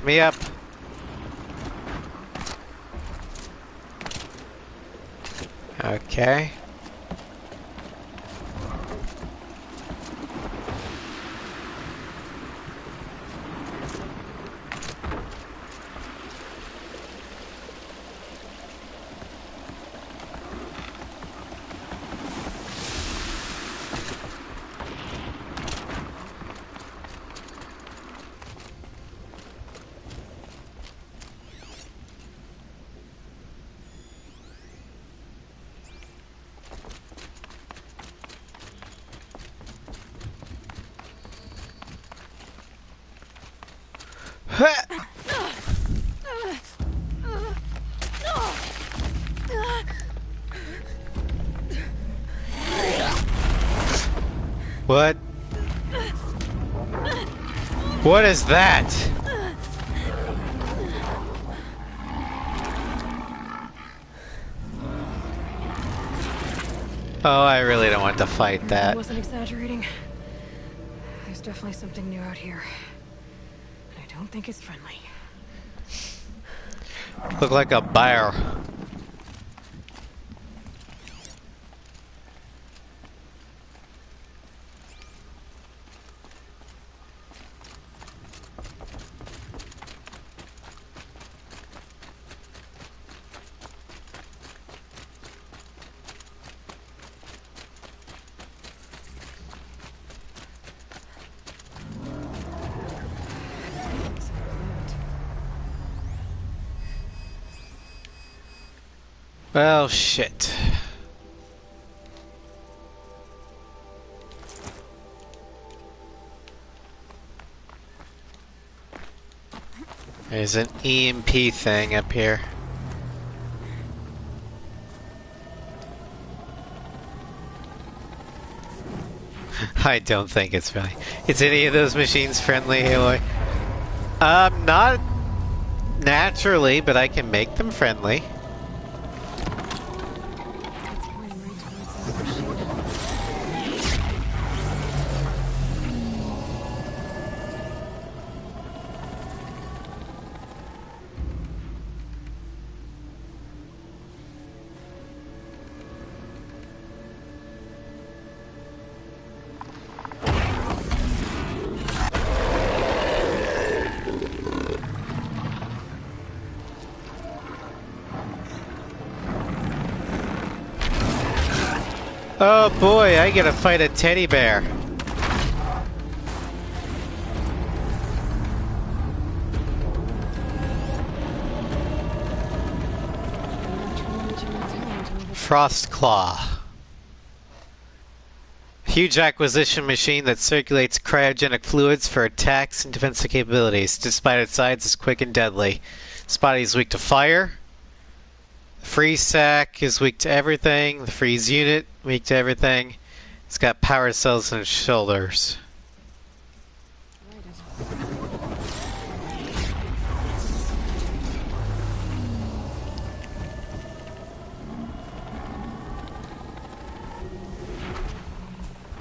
Me up. Okay. What? What is that? Oh, I really don't want to fight that. I wasn't exaggerating. There's definitely something new out here. And I don't think it's friendly. Look like a bear. Well, shit. There's an EMP thing up here. I don't think it's friendly. Is any of those machines friendly, Aloy? Not naturally, but I can make them friendly. It's pointing right towards that machine. Oh boy, I gotta fight a teddy bear. Frostclaw. Huge acquisition machine that circulates cryogenic fluids for attacks and defensive capabilities. Despite its size, it's quick and deadly. This body is weak to fire. The freeze sac is weak to everything. The freeze unit, weak to everything. It's got power cells in its shoulders.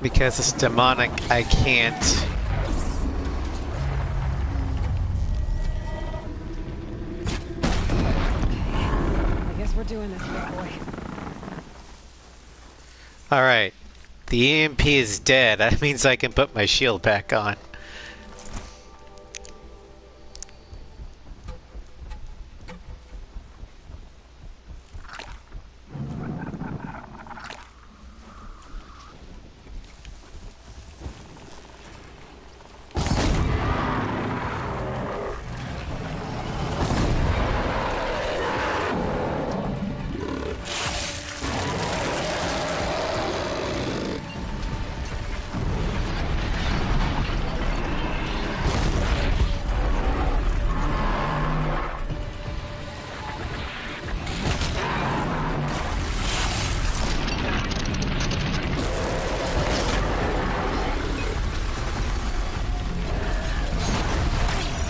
Because it's demonic, I can't. I guess we're doing this, big boy. Alright. The EMP is dead. That means I can put my shield back on.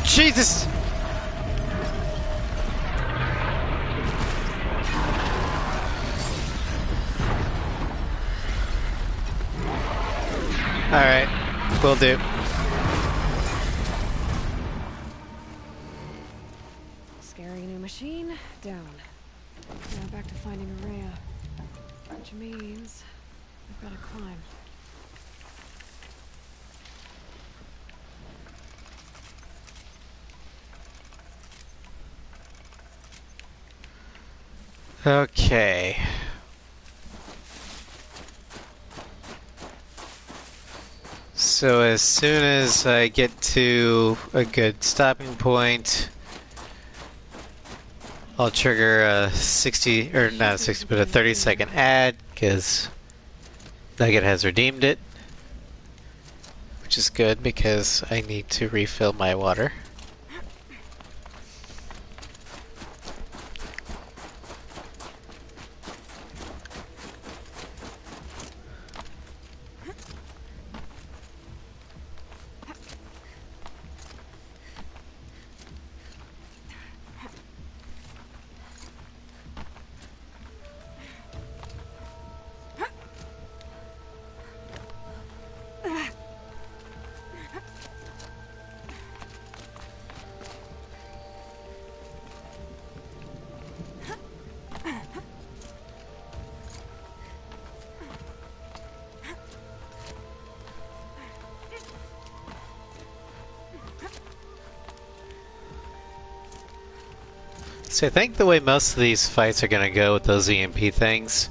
Jesus! Alright, will do. Scary new machine, down. Now back to finding Araya. Which means I've got to climb. Okay. So as soon as I get to a good stopping point, I'll trigger a 60, or not a 60, but a 30-second ad, because Nugget has redeemed it. Which is good, because I need to refill my water. So I think the way most of these fights are gonna go with those EMP things,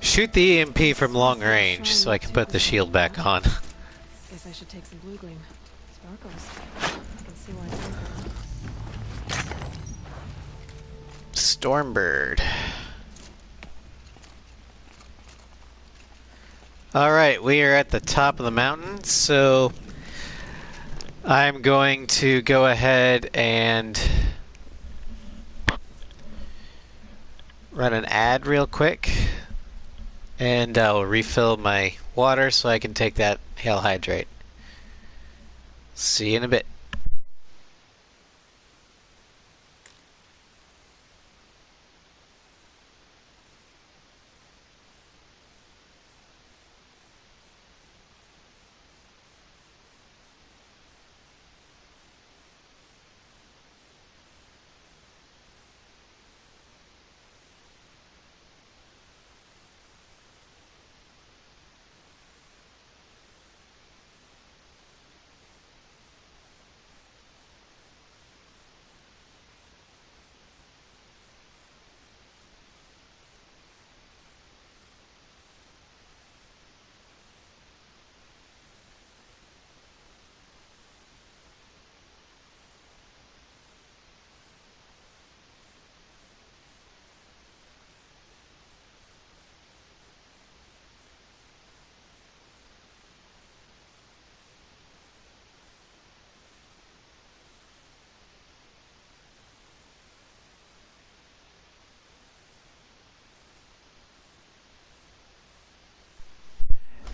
shoot the EMP from long range so I can put the shield back on. Guess I should take some blue gleam. Sparkles. I can see why it's in there. Stormbird. Alright, we are at the top of the mountain, so I'm going to go ahead and run an ad real quick. And I'll refill my water so I can take that Hail Hydrate. See you in a bit.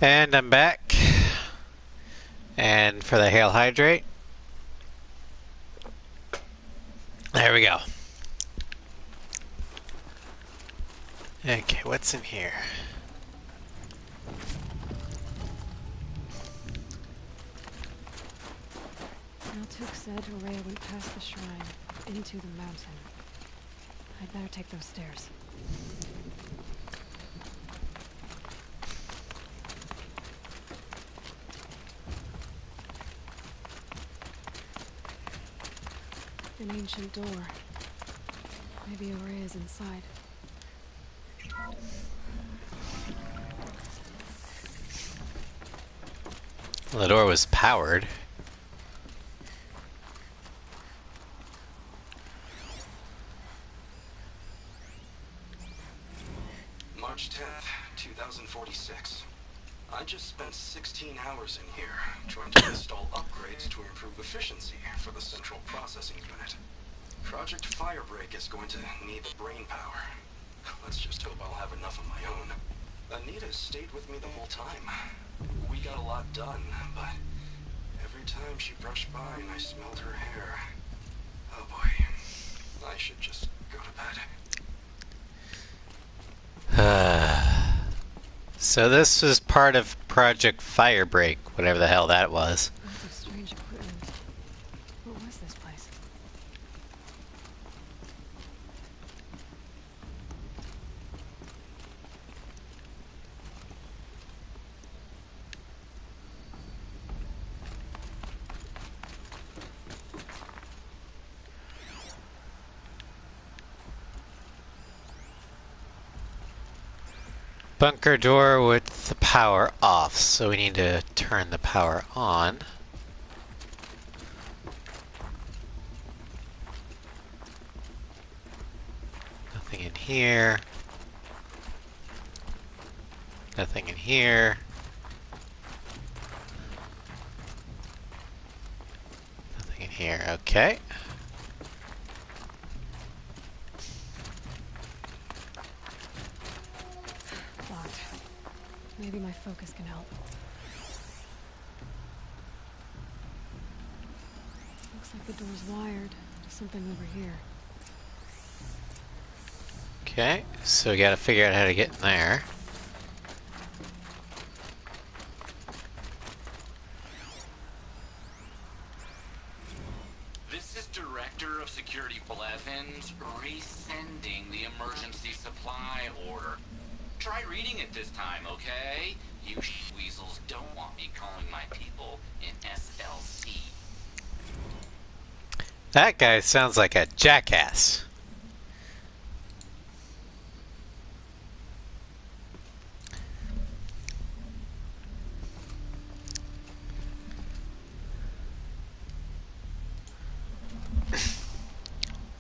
And I'm back. And for the Hail Hydrate. There we go. Okay, what's in here? Naltuk said Ourea went past the shrine, into the mountain. I'd better take those stairs. An ancient door. Maybe Ourea's inside. Well, the door was powered. March 10th, 2046. I just spent 16 hours in here trying to install upgrades to improve efficiency for the central processing unit. Project Firebreak is going to need brain power. Let's just hope I'll have enough of my own. Anita stayed with me the whole time. We got a lot done, but every time she brushed by and I smelled her hair, oh boy, I should just go to bed. So this was part of Project Firebreak, whatever the hell that was. Lots of strange equipment. What was this place? Bunker door with the power off, so we need to turn the power on. Nothing in here. Nothing in here. Nothing in here, okay. Maybe my focus can help. Looks like the door's wired to something over here. Okay, so we gotta figure out how to get in there. This is Director of Security Blevins resending the emergency supply order. Try reading it this time, okay? You weasels don't want me calling my people in SLC. That guy sounds like a jackass.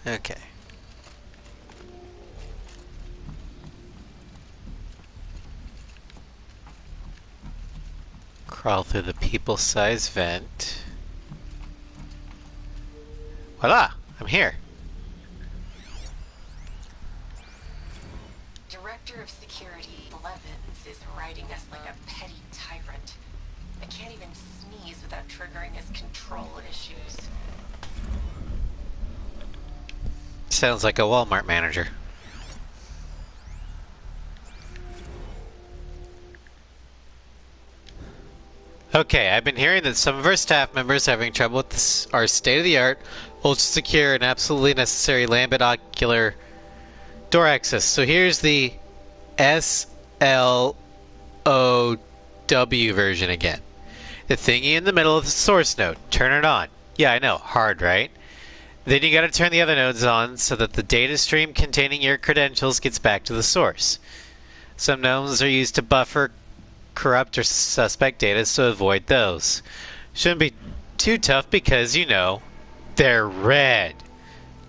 Okay. Crawl through the people-sized vent. Voila! I'm here. Director of Security Blevins is riding us like a petty tyrant. I can't even sneeze without triggering his control issues. Sounds like a Walmart manager. Okay, I've been hearing that some of our staff members are having trouble with our state-of-the-art, ultra-secure, and absolutely necessary Lambent Ocular door access. So here's the SLOW version again. The thingy in the middle of the source node. Turn it on. Yeah, I know. Hard, right? Then you gotta turn the other nodes on so that the data stream containing your credentials gets back to the source. Some nodes are used to buffer corrupt or suspect data, so avoid those. Shouldn't be too tough because, you know, they're red.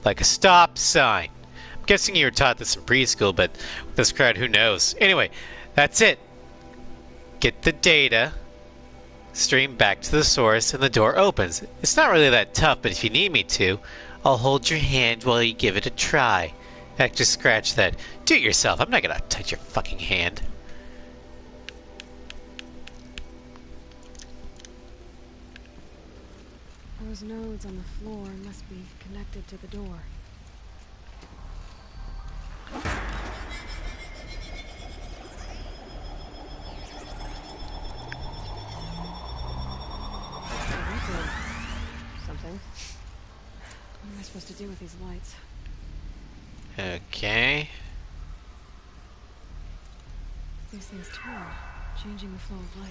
Like a stop sign. I'm guessing you were taught this in preschool, but with this crowd, who knows? Anyway, that's it. Get the data stream back to the source and the door opens. It's not really that tough, but if you need me to, I'll hold your hand while you give it a try. Heck, just scratch that. Do it yourself. I'm not gonna touch your fucking hand. Those nodes on the floor must be connected to the door. Something. What am I supposed to do with these lights? Okay. These things turn, changing the flow of light.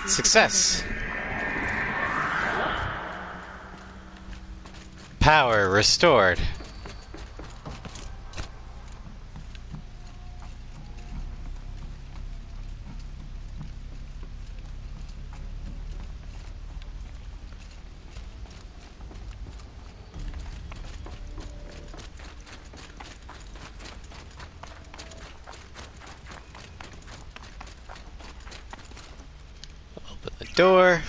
Success. Power restored. Open the door.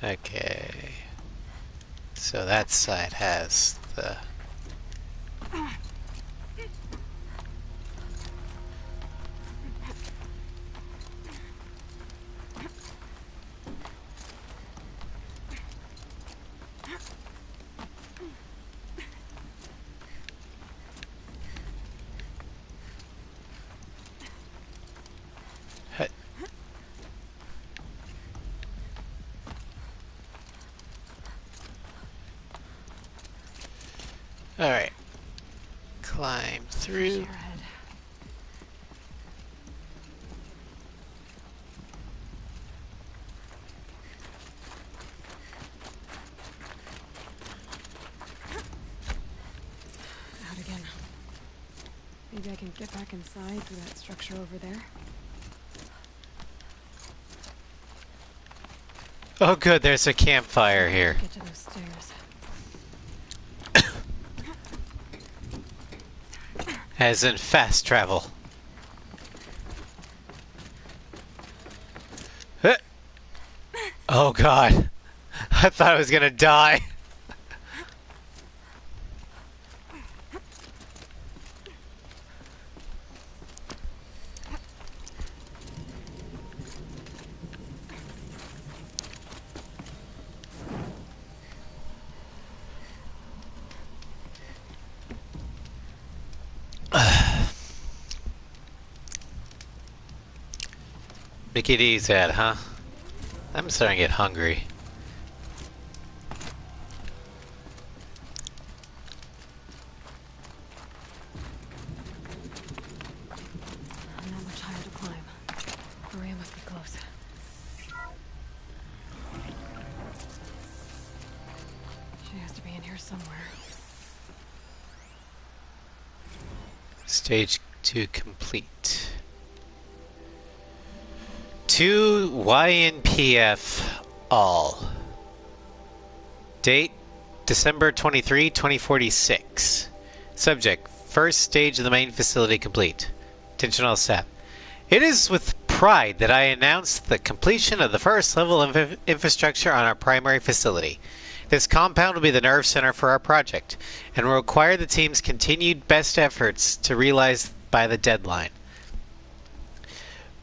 Okay, so that side has the... Alright. Climb through. Out again. Maybe I can get back inside through that structure over there. Oh good, there's a campfire here. Get to those stairs. As in fast travel. Oh god. I thought I was gonna die. Mickey D's at, huh? I'm starting to get hungry. Not much higher to climb. Maria must be close. She has to be. in here somewhere. Stage 2 complete. To YNPF all. Date December 23, 2046. Subject: first stage of the main facility complete. Attention all staff. It is with pride that I announce the completion of the first level of infrastructure on our primary facility. This compound will be the nerve center for our project, and will require the team's continued best efforts to realize by the deadline.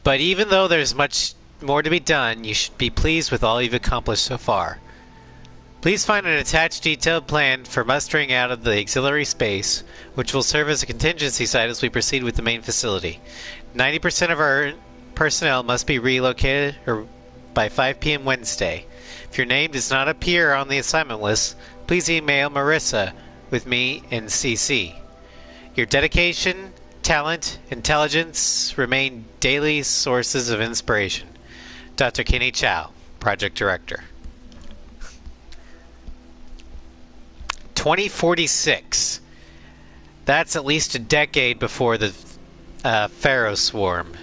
But even though there's much more to be done, you should be pleased with all you've accomplished so far. Please find an attached detailed plan for mustering out of the auxiliary space, which will serve as a contingency site as we proceed with the main facility. 90% of our personnel must be relocated by 5 p.m. Wednesday. If your name does not appear on the assignment list, please email Marissa with me in CC. Your dedication, talent, intelligence remain daily sources of inspiration. Dr. Kenny Chow, Project Director. 2046. That's at least a decade before the Pharaoh Swarm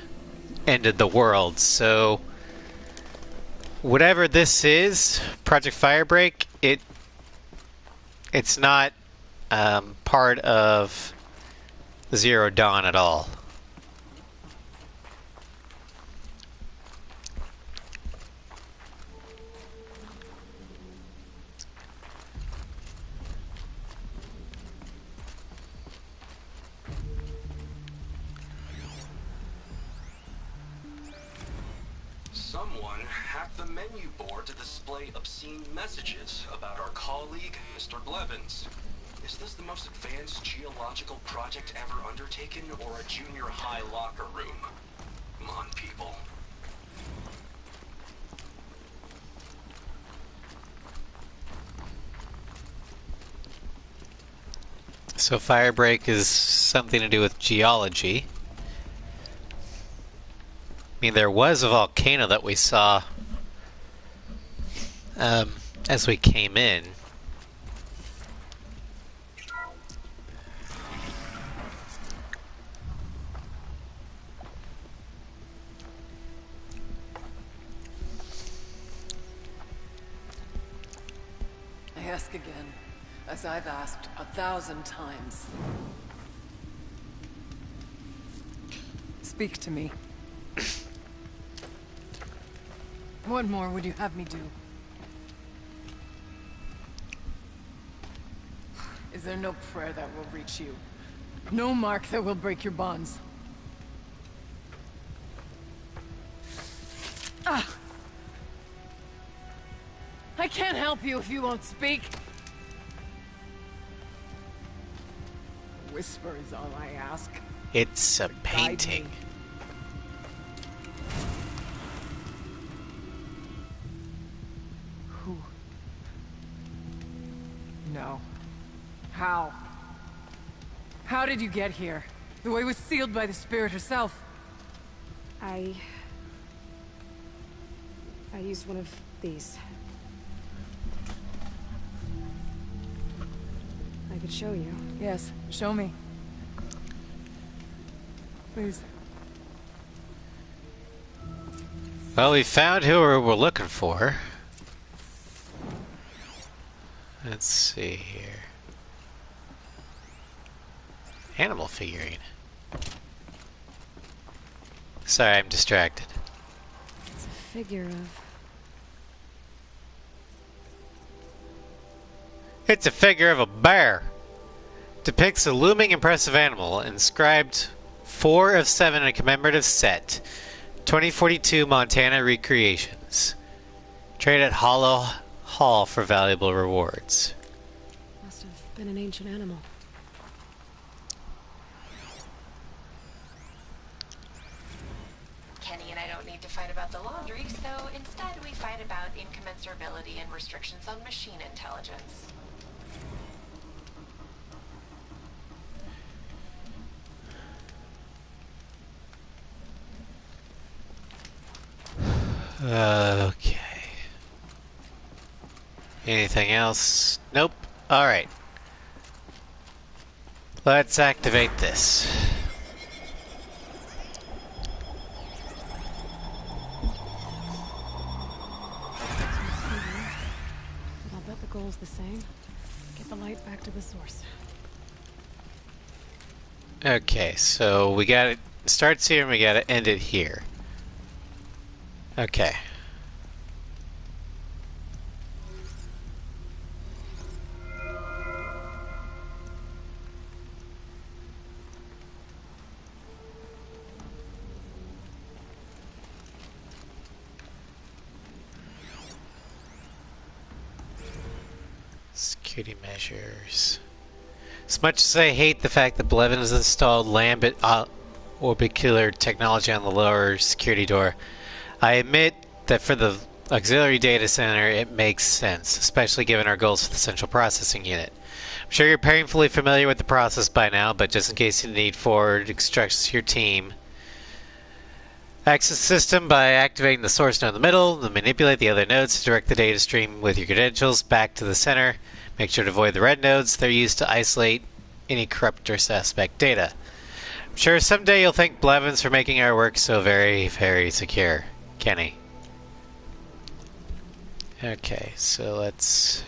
ended the world, so whatever this is, Project Firebreak, it's not part of Zero Dawn at all. Someone hacked the menu board to display obscene messages about our colleague, Mr. Blevins. Is this the most advanced geological project ever undertaken, or a junior high locker room? Come on, people. So Firebreak is something to do with geology. I mean, there was a volcano that we saw as we came in. I ask again, as I've asked 1,000 times. Speak to me. What more would you have me do? Is there no prayer that will reach you? No mark that will break your bonds? Ah! I can't help you if you won't speak. A whisper is all I ask. It's a painting. Who? No. How? How did you get here? The way was sealed by the spirit herself. I used one of these. I could show you. Yes, show me. Please. Well, we found who we're looking for. Let's see here. Animal figurine. Sorry, I'm distracted. It's a figure of... It's a figure of a bear. Depicts a looming impressive animal, inscribed 4 of 7 in a commemorative set. 2042 Montana Recreations. Trade at Hollow Hall for valuable rewards. Must have been an ancient animal. Kenny and I don't need to fight about the laundry, so instead we fight about incommensurability and restrictions on machine intelligence. Okay. Anything else? Nope. Alright. Let's activate this. I'll bet the goal's the same. Get the light back to the source. Okay, so we got it starts here and we got to end it here. Okay. Security measures. As much as I hate the fact that Blevin has installed Lambent orbicular technology on the lower security door, I admit that for the auxiliary data center it makes sense, especially given our goals for the central processing unit. I'm sure you're painfully familiar with the process by now, but just in case you need forward instructions to your team, access the system by activating the source node in the middle, then manipulate the other nodes to direct the data stream with your credentials back to the center. Make sure to avoid the red nodes. They're used to isolate any corrupt or suspect data. I'm sure someday you'll thank Blevins for making our work so very, very secure. Kenny. Okay, so let's...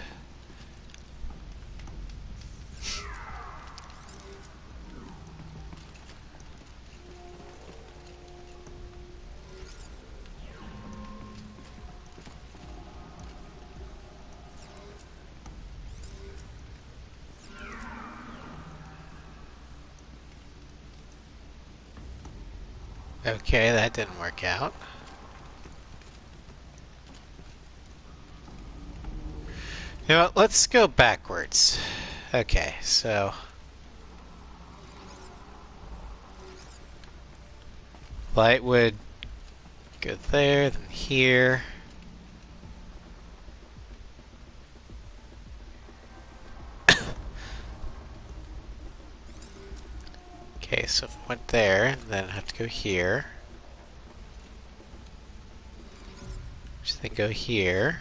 Okay, that didn't work out. You know what, let's go backwards. Okay, so... light would go there, then here. Okay, so if I went there, then I have to go here. Just then go here.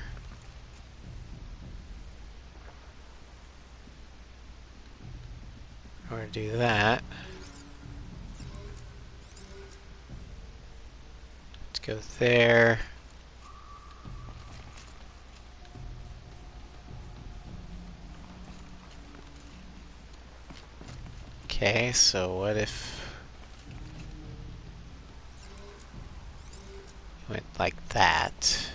Or do that. Let's go there. Okay, so what if went like that?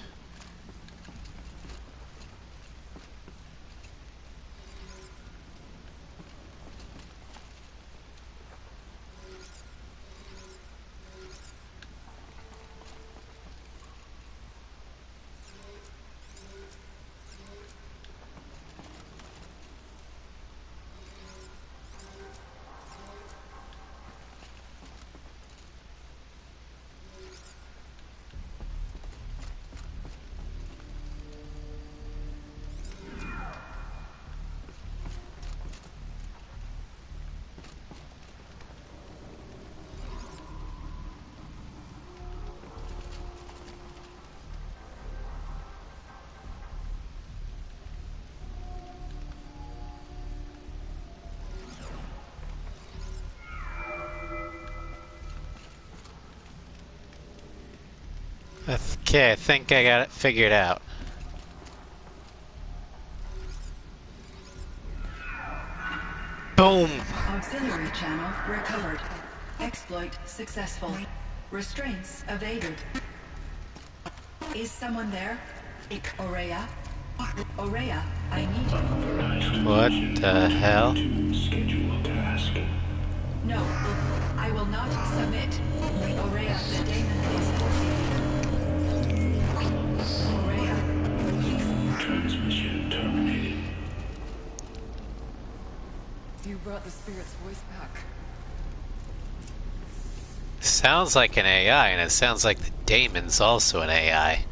Okay, I think I got it figured out. Boom! Auxiliary channel recovered. Exploit successful. Restraints evaded. Is someone there? Aurea? Aurea, I need you. What the hell? No, I will not submit. Aurea, the daemon is forcing. Aurea. Transmission terminated. You brought the spirit's voice back. Sounds like an AI, and it sounds like the daemon's also an AI.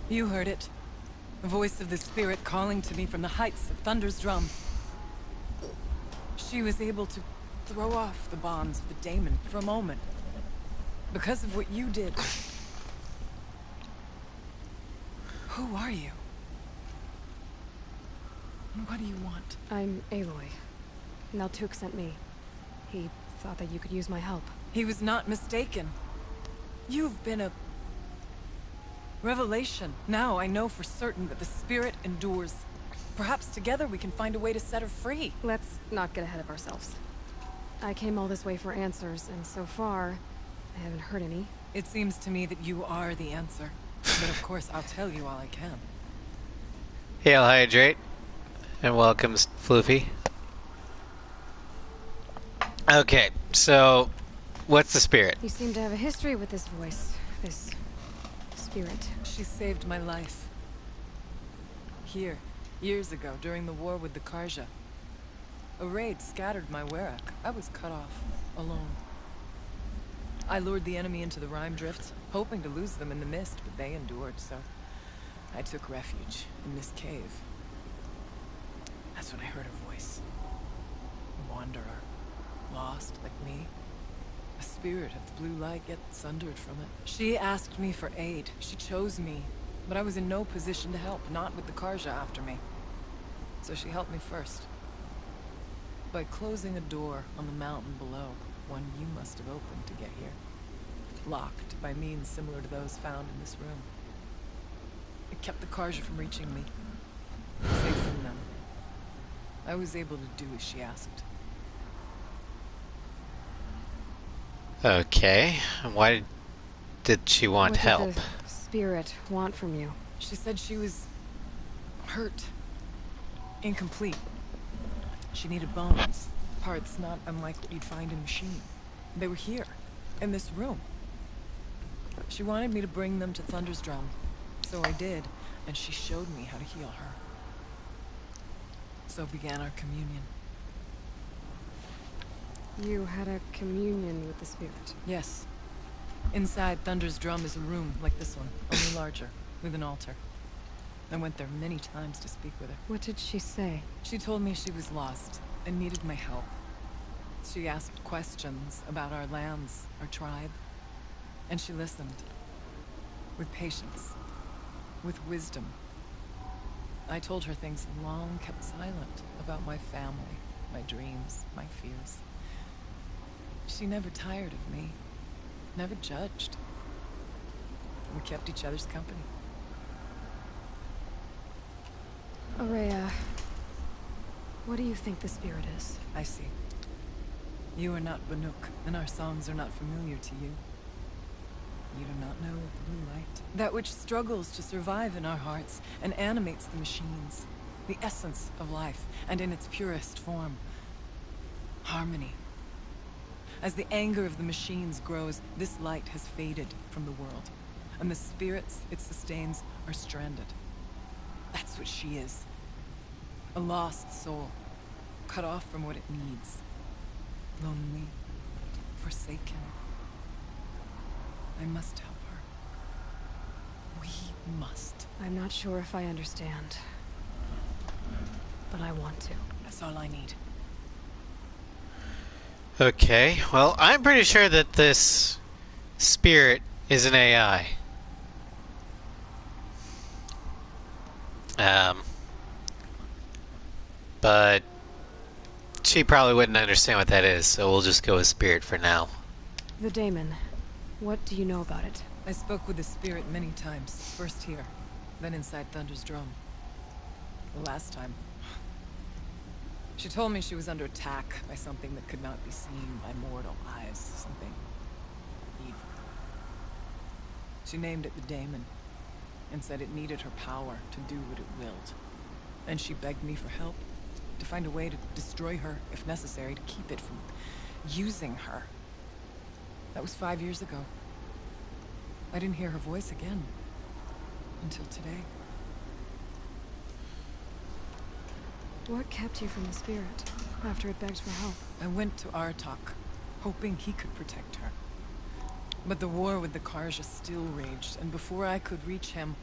You heard it. The voice of the spirit calling to me from the heights of Thunder's drum. She was able to throw off the bonds of the daemon for a moment. Because of what you did. Who are you? And what do you want? I'm Aloy. Naltuk sent me. He thought that you could use my help. He was not mistaken. You've been a... revelation. Now I know for certain that the spirit endures. Perhaps together we can find a way to set her free. Let's not get ahead of ourselves. I came all this way for answers, and so far, I haven't heard any. It seems to me that you are the answer. But of course, I'll tell you all I can. Hail Hydrate, and welcome Floofy. Okay, so what's the spirit? You seem to have a history with this voice, this spirit. She saved my life. Here, years ago, during the war with the Karja. A raid scattered my Werak. I was cut off, alone. I lured the enemy into the Rime Drift, hoping to lose them in the mist, but they endured, so I took refuge in this cave. That's when I heard her voice. A wanderer. Lost, like me. A spirit of the blue light, yet sundered from it. She asked me for aid. She chose me. But I was in no position to help, not with the Karja after me. So she helped me first. By closing a door on the mountain below, one you must have opened to get here. Locked by means similar to those found in this room. It kept the Karja from reaching me. Safe from them. I was able to do as she asked. Okay, and why did she want help? What did the spirit want from you? She said she was... hurt. Incomplete. She needed bones. Parts not unlike what you'd find in a machine. They were here, in this room. She wanted me to bring them to Thunder's Drum. So I did, and she showed me how to heal her. So began our communion. You had a communion with the spirit? Yes. Inside Thunder's Drum is a room like this one, only larger, with an altar. I went there many times to speak with her. What did she say? She told me she was lost and needed my help. She asked questions about our lands, our tribe, and she listened. With patience. With wisdom. I told her things long kept silent about my family, my dreams, my fears. She never tired of me. Never judged. We kept each other's company. Ourea, what do you think the spirit is? I see. You are not Banuk, and our songs are not familiar to you. You do not know of the blue light. That which struggles to survive in our hearts and animates the machines. The essence of life, and in its purest form. Harmony. As the anger of the machines grows, this light has faded from the world. And the spirits it sustains are stranded. That's what she is. A lost soul. Cut off from what it needs. Lonely. Forsaken. I must help her. We must. I'm not sure if I understand. But I want to. That's all I need. Okay, well, I'm pretty sure that this spirit is an AI. But she probably wouldn't understand what that is, so we'll just go with spirit for now. The daemon. What do you know about it? I spoke with the spirit many times. First here, then inside Thunder's Drum. The last time. She told me she was under attack by something that could not be seen by mortal eyes. Something evil. She named it the Daemon, and said it needed her power to do what it willed. And she begged me for help, to find a way to destroy her, if necessary, to keep it from using her. That was 5 years ago. I didn't hear her voice again. Until today. What kept you from the spirit, after it begged for help? I went to Artok, hoping he could protect her. But the war with the Karja still raged, and before I could reach him,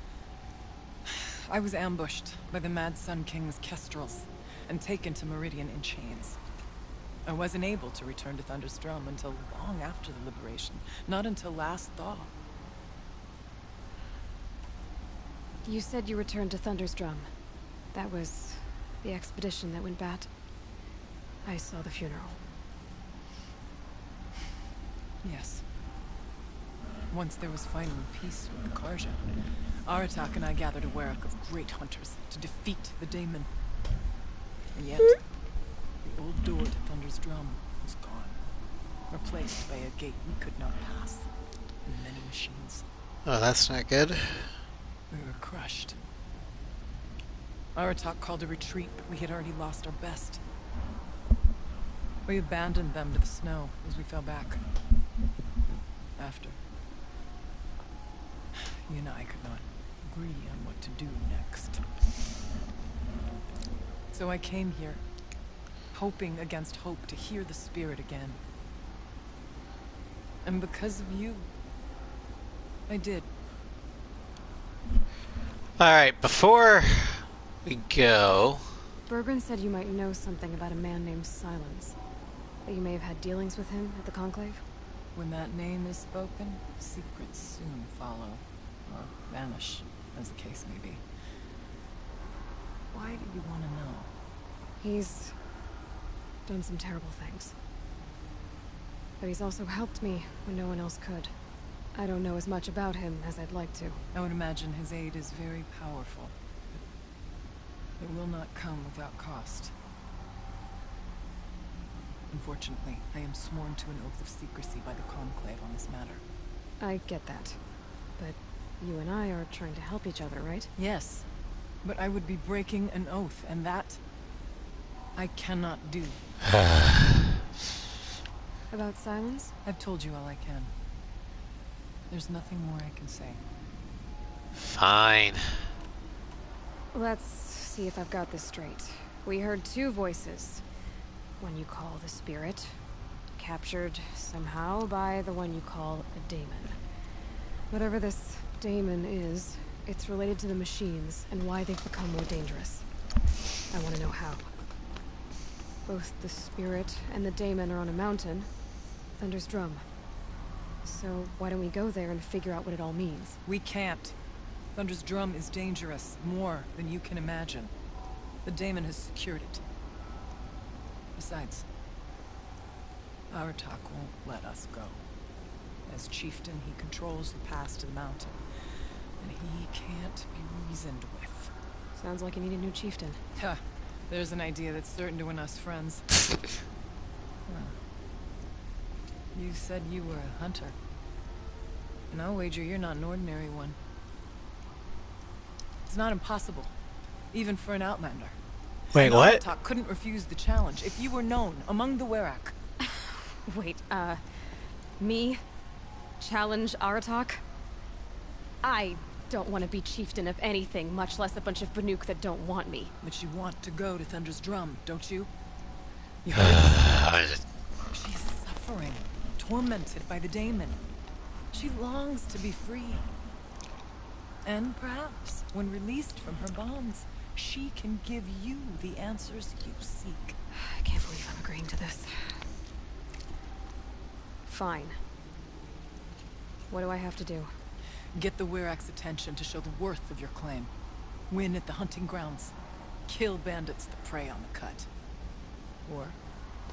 I was ambushed by the Mad Sun King's Kestrels, and taken to Meridian in chains. I wasn't able to return to Thunder's Drum until long after the liberation, not until last thaw. You said you returned to Thunder's Drum. That was the expedition that went bad. I saw the funeral. Yes. Once there was finally peace with the Karja, Aratak and I gathered a Werak of great hunters to defeat the Daemon. And yet, the old door to Thunder's Drum was gone, replaced by a gate we could not pass, and many machines. Oh, that's not good. We were crushed. Aratak called a retreat, but we had already lost our best. We abandoned them to the snow as we fell back. After. You and I could not agree on what to do next. So I came here, hoping against hope to hear the spirit again. And because of you, I did. Alright, before we go... Bergren said you might know something about a man named Silence. That you may have had dealings with him at the Conclave? When that name is spoken, secrets soon follow. Or vanish, as the case may be. Why do you want to know? He's done some terrible things. But he's also helped me when no one else could. I don't know as much about him as I'd like to. I would imagine his aid is very powerful. But it will not come without cost. Unfortunately, I am sworn to an oath of secrecy by the Conclave on this matter. I get that. But you and I are trying to help each other, right? Yes. But I would be breaking an oath, and that... I cannot do. About Silence? I've told you all I can. There's nothing more I can say. Fine. Let's see if I've got this straight. We heard two voices. One you call the spirit, captured somehow by the one you call a daemon. Whatever this daemon is, it's related to the machines and why they've become more dangerous. I want to know how. Both the spirit and the daemon are on a mountain, Thunder's Drum. So why don't we go there and figure out what it all means? We can't. Thunder's Drum is dangerous, more than you can imagine. The daemon has secured it. Besides, Aratak won't let us go. As chieftain, he controls the pass to the mountain, and he can't be reasoned with. Sounds like you need a new chieftain. Huh. There's an idea that's certain to win us friends. You said you were a hunter. And I'll wager you're not an ordinary one. It's not impossible, even for an outlander. Wait, what? Aratak couldn't refuse the challenge if you were known among the Werak. Wait, me? Challenge Aratak? I don't want to be chieftain of anything, much less a bunch of Banuk that don't want me. But you want to go to Thunder's Drum, don't you? She's suffering, tormented by the daemon. She longs to be free. And perhaps, when released from her bonds, she can give you the answers you seek. I can't believe I'm agreeing to this. Fine. What do I have to do? Get the Werak's attention to show the worth of your claim. Win at the hunting grounds. Kill bandits that prey on the cut. Or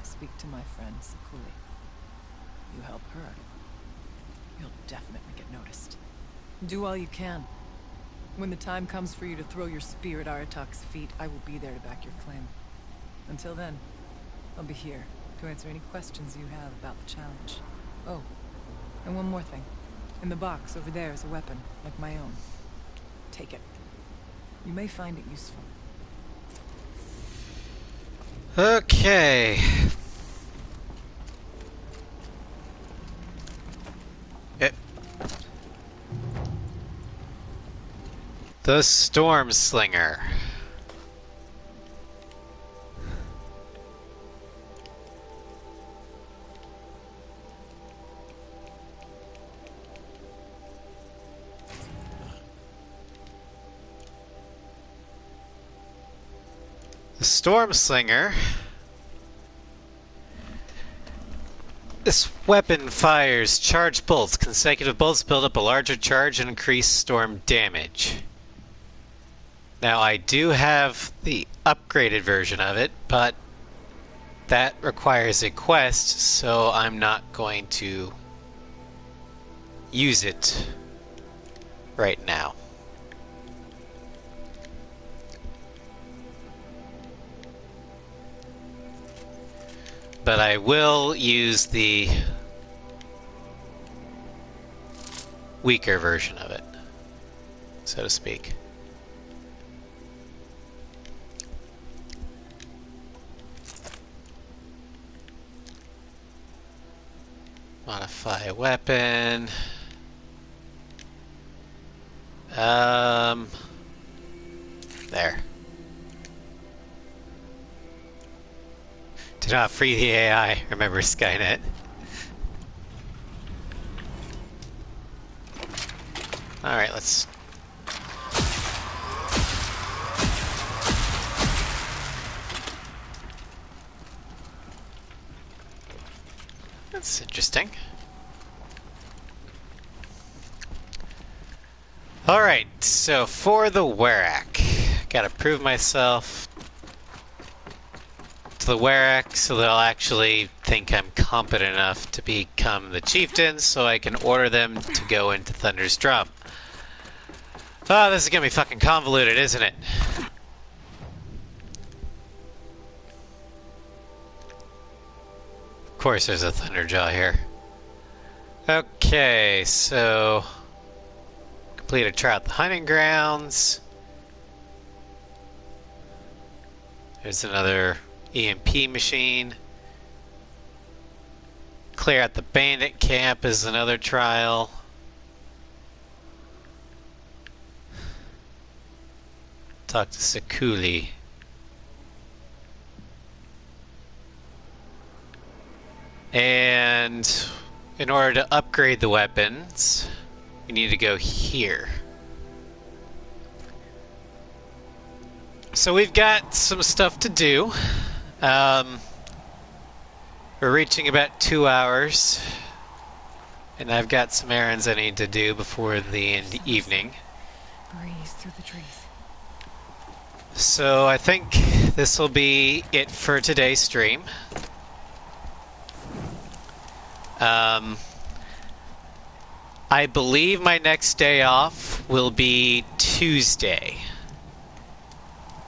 speak to my friend Sakuli. You help her, you'll definitely get noticed. Do all you can. When the time comes for you to throw your spear at Aratak's feet, I will be there to back your claim. Until then, I'll be here to answer any questions you have about the challenge. Oh, and one more thing. In the box over there is a weapon, like my own. Take it. You may find it useful. Okay. The Storm Slinger. The Storm Slinger. This weapon fires charged bolts. Consecutive bolts build up a larger charge and increase storm damage. Now I do have the upgraded version of it, but that requires a quest, so I'm not going to use it right now. But I will use the weaker version of it, so to speak. Modify weapon. There. Do not free the AI. Remember Skynet. Alright, let's... That's interesting. Alright, so for the Werak, gotta prove myself to the Werak so they'll actually think I'm competent enough to become the chieftain, so I can order them to go into Thunder's Drum. Oh, this is gonna be fucking convoluted, isn't it? Of course there's a Thunderjaw here. Okay, so... complete a trial at the hunting grounds. There's another EMP machine. Clear out the bandit camp is another trial. Talk to Sekuli. And in order to upgrade the weapons, we need to go here. So we've got some stuff to do. We're reaching about 2 hours. And I've got some errands I need to do before the evening. Breeze through the trees. So I think this will be it for today's stream. I believe my next day off will be Tuesday.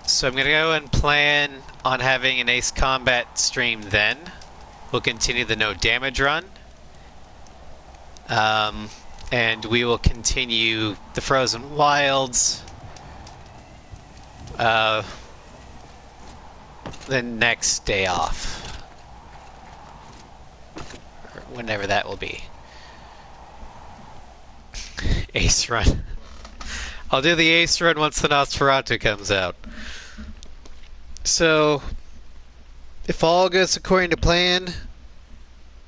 So I'm going to go and plan on having an Ace Combat stream then. We'll continue the no damage run. And we will continue the Frozen Wilds the next day off. Or whenever that will be. Ace run. I'll do the Ace run once the Nosferatu comes out. So, if all goes according to plan,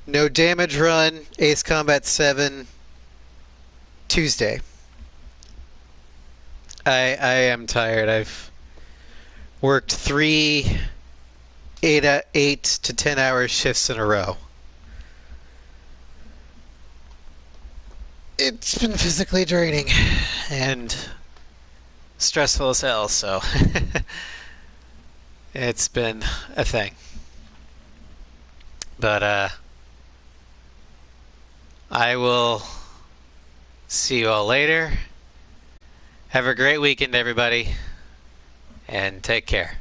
no damage run, Ace Combat 7, Tuesday. I am tired. I've worked 3 8 to 10 hour shifts in a row. It's been physically draining and stressful as hell, so it's been a thing. But I will see you all later. Have a great weekend, everybody, and take care.